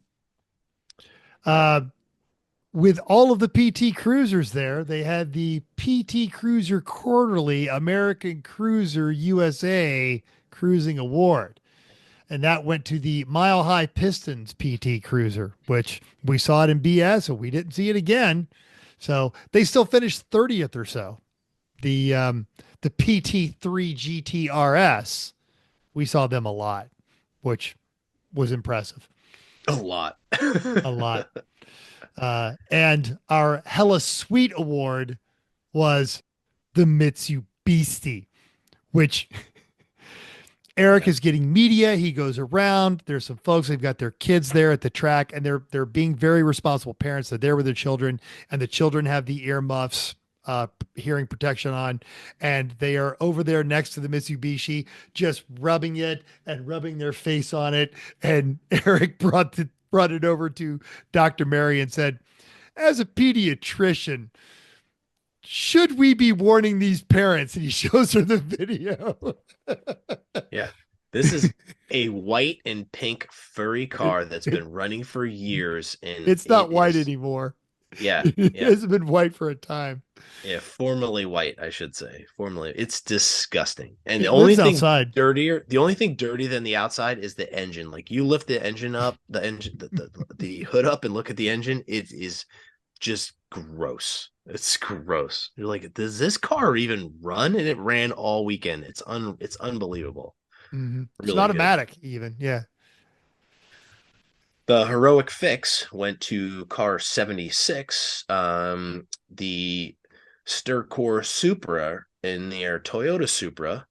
With all of the PT Cruisers there, they had the PT Cruiser Quarterly American Cruiser USA Cruising Award. And that went to the Mile High Pistons PT Cruiser, which we saw it in BS, and we didn't see it again. So they still finished 30th or so. The PT3 GTRS, we saw them a lot, which was impressive. A lot. A lot. And our Hella Sweet Award was the Mitsubishi, which Eric is getting media. He goes around. There's some folks, they've got their kids there at the track, and they're being very responsible parents. They're there with their children, and the children have the earmuffs, hearing protection on, and they are over there next to the Mitsubishi, just rubbing it and rubbing their face on it. And Eric brought it over to Dr. Mary and said, as a pediatrician, should we be warning these parents? And he shows her the video. Yeah. This is a white and pink furry car that's been running for years. And it's not white anymore. Yeah. It hasn't been white for a time. Yeah. Formerly white, I should say. Formerly. It's disgusting. And the only thing dirtier than the outside is the engine. Like, you lift the engine up, the hood up and look at the engine. It is just gross. It's gross. You're like, does this car even run? And it ran all weekend. It's unbelievable. Mm-hmm. Really, it's an automatic even. Yeah. The heroic fix went to car 76. The Stircore Supra in their Toyota Supra.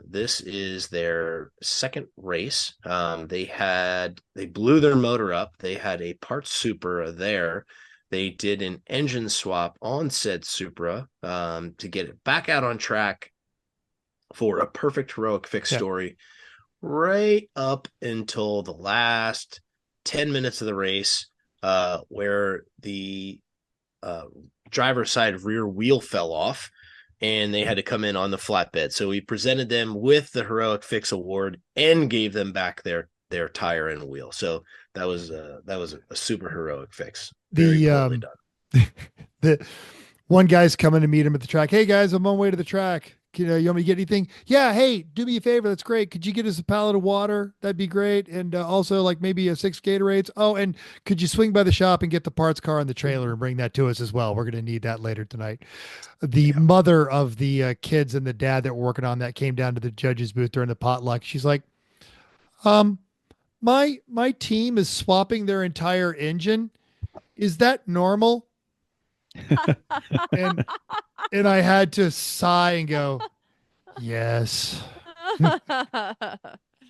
This is their second race. They blew their motor up. They had a parts Supra there. they did an engine swap on said Supra to get it back out on track for a perfect heroic fix story right up until the last 10 minutes of the race, where the driver's side rear wheel fell off and they had to come in on the flatbed. So we presented them with the heroic fix award and gave them back their tire and wheel. So that was a super heroic fix. Very poorly done. The one guy's coming to meet him at the track. Hey guys, I'm on my way to the track. You want me to get anything? Yeah. Hey, do me a favor. That's great. Could you get us a pallet of water? That'd be great. And also like maybe 6 Gatorades. Oh, and could you swing by the shop and get the parts car and the trailer and bring that to us as well? We're going to need that later tonight. The mother of the kids and the dad that were working on that came down to the judge's booth during the potluck. She's like, my team is swapping their entire engine. Is that normal? and I had to sigh and go, yes.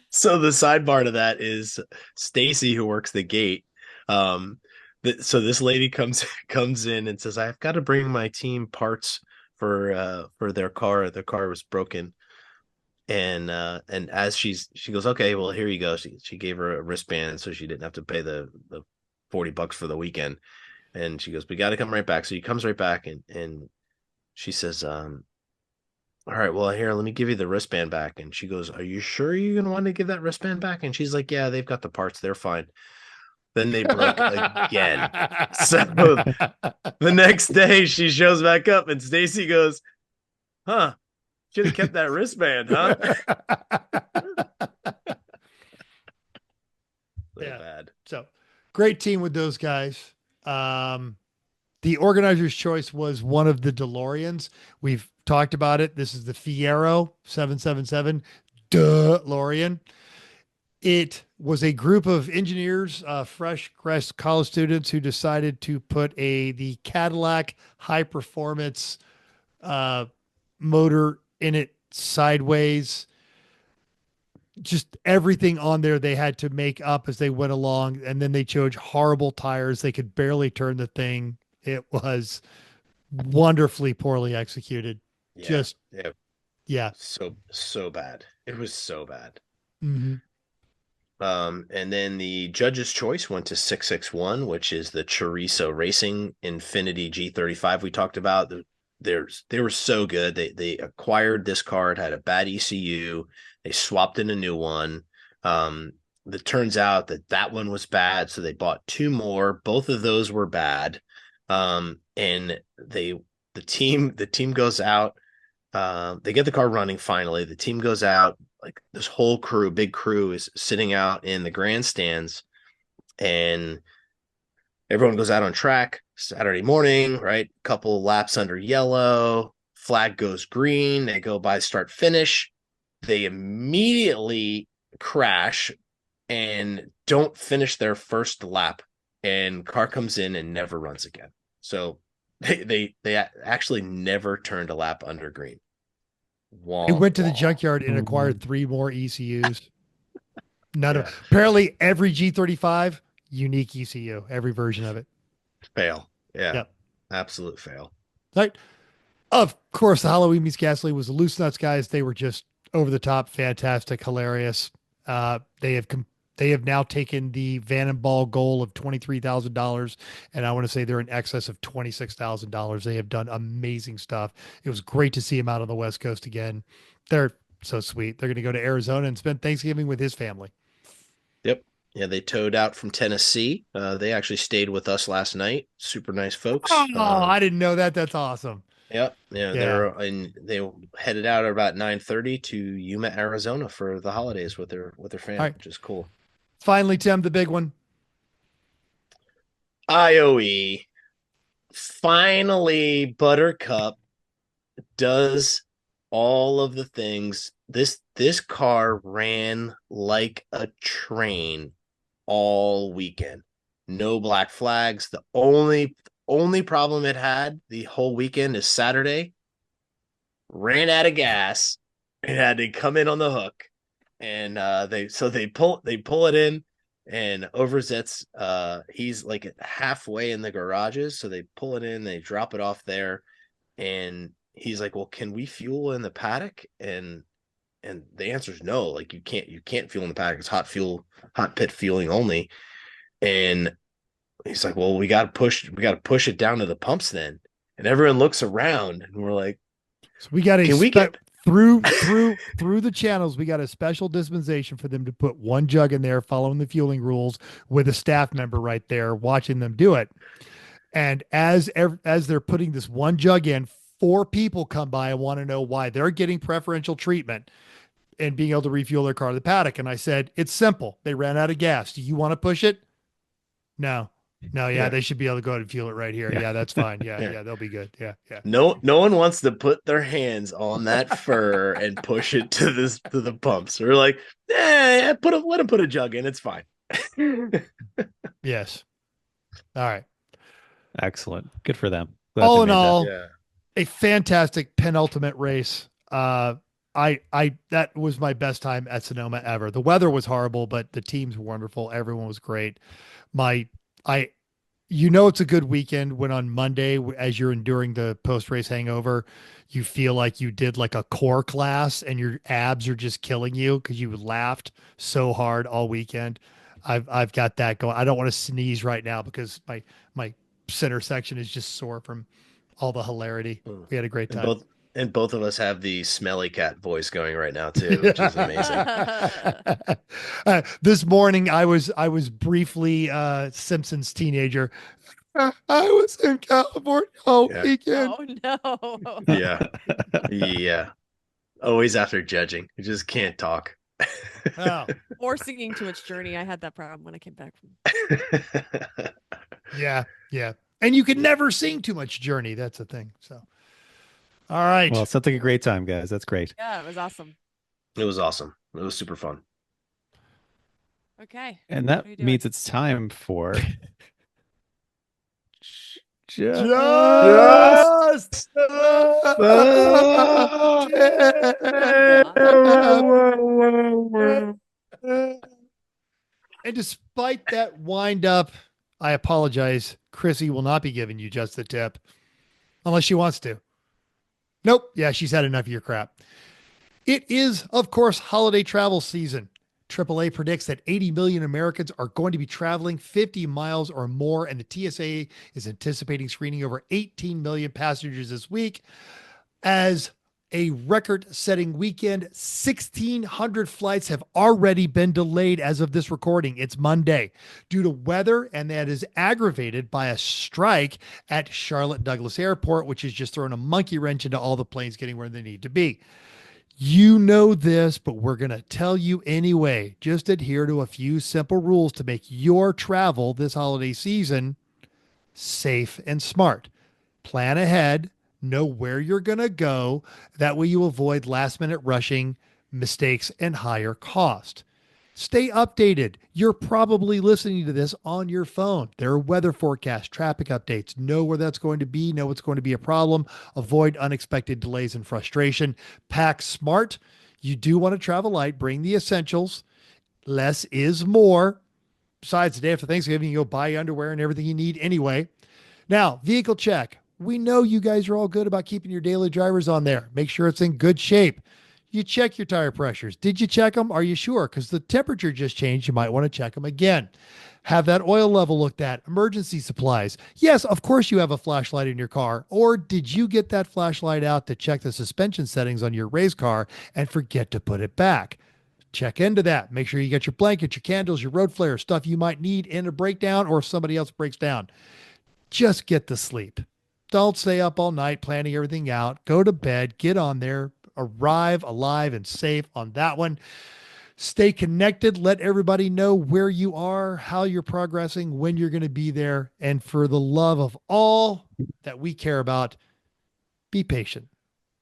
So the sidebar to that is Stacy, who works the gate. So this lady comes in and says, I've got to bring my team parts for their car. Their car was broken. And as she goes, okay, well, here you go. She gave her a wristband so she didn't have to pay the $40 for the weekend. And she goes, we got to come right back. So he comes right back and she says, all right, well, here, let me give you the wristband back. And she goes, are you sure you're going to want to give that wristband back? And she's like, yeah, they've got the parts. They're fine. Then they broke again. So the next day she shows back up and Stacy goes, huh, should have kept that wristband, huh? Bad. So great team with those guys. The organizer's choice was one of the DeLoreans. We've talked about it. This is the Fiero 777 DeLorean. It was a group of engineers, fresh college students who decided to put the Cadillac high performance motor in it sideways. Just everything on there they had to make up as they went along, and then they chose horrible tires. They could barely turn the thing. It was wonderfully poorly executed. Yeah. So bad. It was so bad. Mm-hmm. And then the judge's choice went to 661, which is the Chorizo Racing Infinity G35 we talked about. They were so good. They acquired this car. It had a bad ECU. They swapped in a new one. It turns out that one was bad, so they bought 2 more. Both of those were bad. And the team goes out. They get the car running finally. The team goes out. Like this whole big crew is sitting out in the grandstands, and everyone goes out on track Saturday morning, right? Couple laps under yellow, flag goes green. They go by start finish. They immediately crash and don't finish their first lap, and car comes in and never runs again. So they actually never turned a lap under green. It went to the junkyard and acquired 3 more ECUs. Apparently every G35 unique ECU, every version of it. Fail. Yeah. Yep. Absolute fail. Right. Of course, the Halloween Meets Gasoline was the Loose Nuts guys. They were just over the top, fantastic, hilarious. They have now taken the Van and Ball goal of $23,000, and I want to say they're in excess of $26,000. They have done amazing stuff. It was great to see him out on the West Coast again. They're so sweet. They're going to go to Arizona and spend Thanksgiving with his family. Yep. Yeah, they towed out from Tennessee. They actually stayed with us last night. Super nice folks. Oh, I didn't know that. That's awesome. Yep. Yeah. They headed out at about 9:30 to Yuma, Arizona for the holidays with their family, right. Which is cool. Finally, Tim, the big one. IOE. Finally, Buttercup does all of the things. This car ran like a train all weekend. No black flags. The only problem it had the whole weekend is Saturday. Ran out of gas. It had to come in on the hook. And they pull it in, And Overzet's he's like halfway in the garages, so they pull it in, they drop it off there, and he's like, well, can we fuel in the paddock? And the answer is no. Like you can't fuel in the paddock. It's hot pit fueling only. And he's like, well, we gotta push it down to the pumps then. And everyone looks around and we're like, so we got can we get through the channels, we got a special dispensation for them to put one jug in there, following the fueling rules, with a staff member right there watching them do it. And as they're putting this one jug in, 4 people come by and want to know why they're getting preferential treatment and being able to refuel their car to the paddock. And I said, it's simple. They ran out of gas. Do you want to push it? No. Yeah, they should be able to go ahead and fuel it right here. Yeah, that's fine. Yeah, they'll be good. Yeah. No one wants to put their hands on that fur and push it to the pumps. We're like, let him put a jug in. It's fine. Yes. All right. Excellent. Good for them. Glad All they in made that. all, a fantastic penultimate race. That was my best time at Sonoma ever. The weather was horrible, but the teams were wonderful. Everyone was great. It's a good weekend when on Monday, as you're enduring the post-race hangover, you feel like you did like a core class and your abs are just killing you because you laughed so hard all weekend. I've got that going. I don't want to sneeze right now because my center section is just sore from all the hilarity. We had a great time. And both of us have the smelly cat voice going right now too, which is amazing. This morning, I was briefly Simpsons teenager. I was in California all weekend. Oh no! Yeah. Always after judging, you just can't talk. Oh. Or singing to its journey. I had that problem when I came back from. Yeah. And you can never sing too much Journey. That's the thing. So. All right. Well, it sounds like a great time, guys. That's great. Yeah, it was awesome. It was awesome. It was super fun. Okay. And that means it's time for just And despite that wind up, I apologize. Chrissy will not be giving you just the tip unless she wants to. Nope. Yeah, she's had enough of your crap. It is, of course, holiday travel season. AAA predicts that 80 million Americans are going to be traveling 50 miles or more, and the TSA is anticipating screening over 18 million passengers this week. As a record-setting weekend, 1,600 flights have already been delayed as of this recording. It's Monday due to weather, and that is aggravated by a strike at Charlotte Douglas Airport, which is just throwing a monkey wrench into all the planes getting where they need to be. You know this, but we're going to tell you anyway. Just adhere to a few simple rules to make your travel this holiday season safe and smart. Plan ahead. Know where you're going to go. That way you avoid last-minute rushing, mistakes, and higher cost. Stay updated. You're probably listening to this on your phone. There are weather forecasts, traffic updates. Know where that's going to be. Know what's going to be a problem. Avoid unexpected delays and frustration. Pack smart. You do want to travel light. Bring the essentials. Less is more. Besides, the day after Thanksgiving, you go buy underwear and everything you need anyway. Now, vehicle check. We know you guys are all good about keeping your daily drivers on there. Make sure it's in good shape. You check your tire pressures. Did you check them? Are you sure? Because the temperature just changed. You might want to check them again. Have that oil level looked at. Emergency supplies. Yes, of course you have a flashlight in your car. Or did you get that flashlight out to check the suspension settings on your race car and forget to put it back? Check into that. Make sure you get your blanket, your candles, your road flare, stuff you might need in a breakdown or if somebody else breaks down. Just get the sleep. Don't stay up all night planning everything out. Go to bed, get on there, arrive alive and safe on that one. Stay connected. Let everybody know where you are, how you're progressing, when you're going to be there. And for the love of all that we care about, be patient.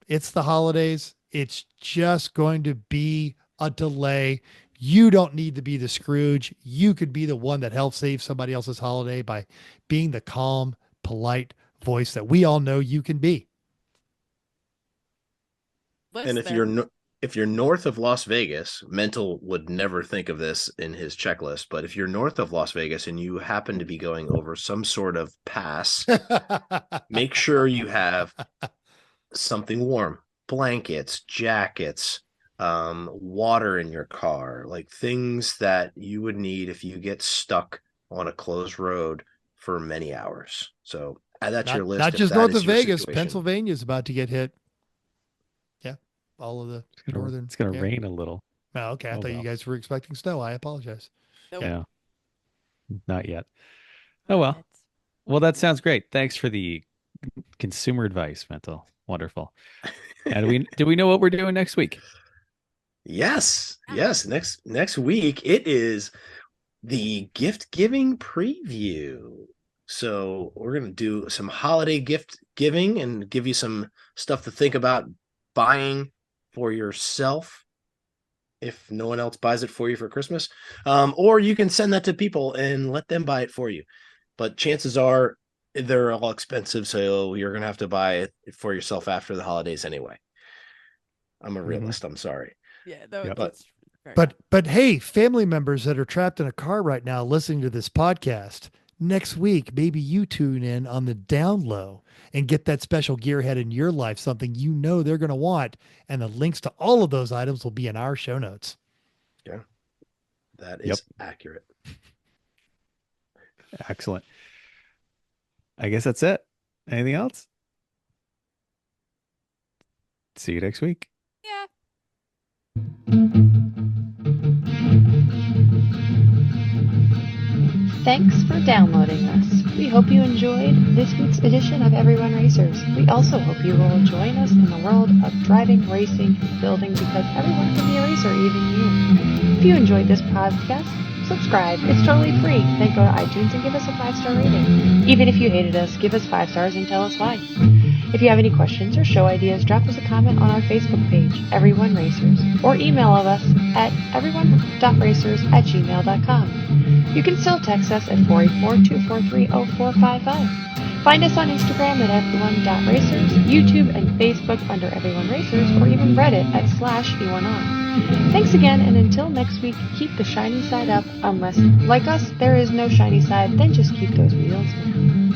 It's the holidays. It's just going to be a delay. You don't need to be the Scrooge. You could be the one that helps save somebody else's holiday by being the calm, polite voice that we all know you can be. And if you're if you're north of Las Vegas, Mental would never think of this in his checklist, but if you're north of Las Vegas and you happen to be going over some sort of pass, make sure you have something warm, blankets, jackets, water in your car, like things that you would need if you get stuck on a closed road for many hours. So add that to your list. Not if just that north is of your Vegas, situation. Pennsylvania is about to get hit. Yeah, all of the northern. It's gonna yeah. rain a little. Oh, okay, I Oh, thought you well. guys were expecting snow. I apologize. Nope. Yeah, not yet. Not Oh well. yet. Well, that sounds great. Thanks for the consumer advice, Mental. Wonderful. And do we know what we're doing next week? Yes. Next week it is the gift giving preview. So we're gonna do some holiday gift giving and give you some stuff to think about buying for yourself if no one else buys it for you for Christmas. Or you can send that to people and let them buy it for you. But chances are they're all expensive, so you're gonna have to buy it for yourself after the holidays anyway. I'm a realist. I'm sorry. Yeah, Yep. that's fair But hey, family members that are trapped in a car right now listening to this podcast, next week maybe you tune in on the down low and get that special gearhead in your life, something you know they're going to want, and the links to all of those items will be in our show notes. Yeah, that is accurate. Excellent. I guess that's it. Anything else? See you next week. Yeah. Thanks for downloading us. We hope you enjoyed this week's edition of Everyone Racers. We also hope you will join us in the world of driving, racing, and building, because everyone can be a racer, even you. If you enjoyed this podcast, subscribe. It's totally free. Then go to iTunes and give us a 5-star rating. Even if you hated us, give us 5 stars and tell us why. If you have any questions or show ideas, drop us a comment on our Facebook page, Everyone Racers, or email us at everyone.racers@gmail.com. You can still text us at 484-243-0455. Find us on Instagram at everyone.racers, YouTube and Facebook under Everyone Racers, or even Reddit at /E1R. Thanks again, and until next week, keep the shiny side up, unless, like us, there is no shiny side, then just keep those wheels moving.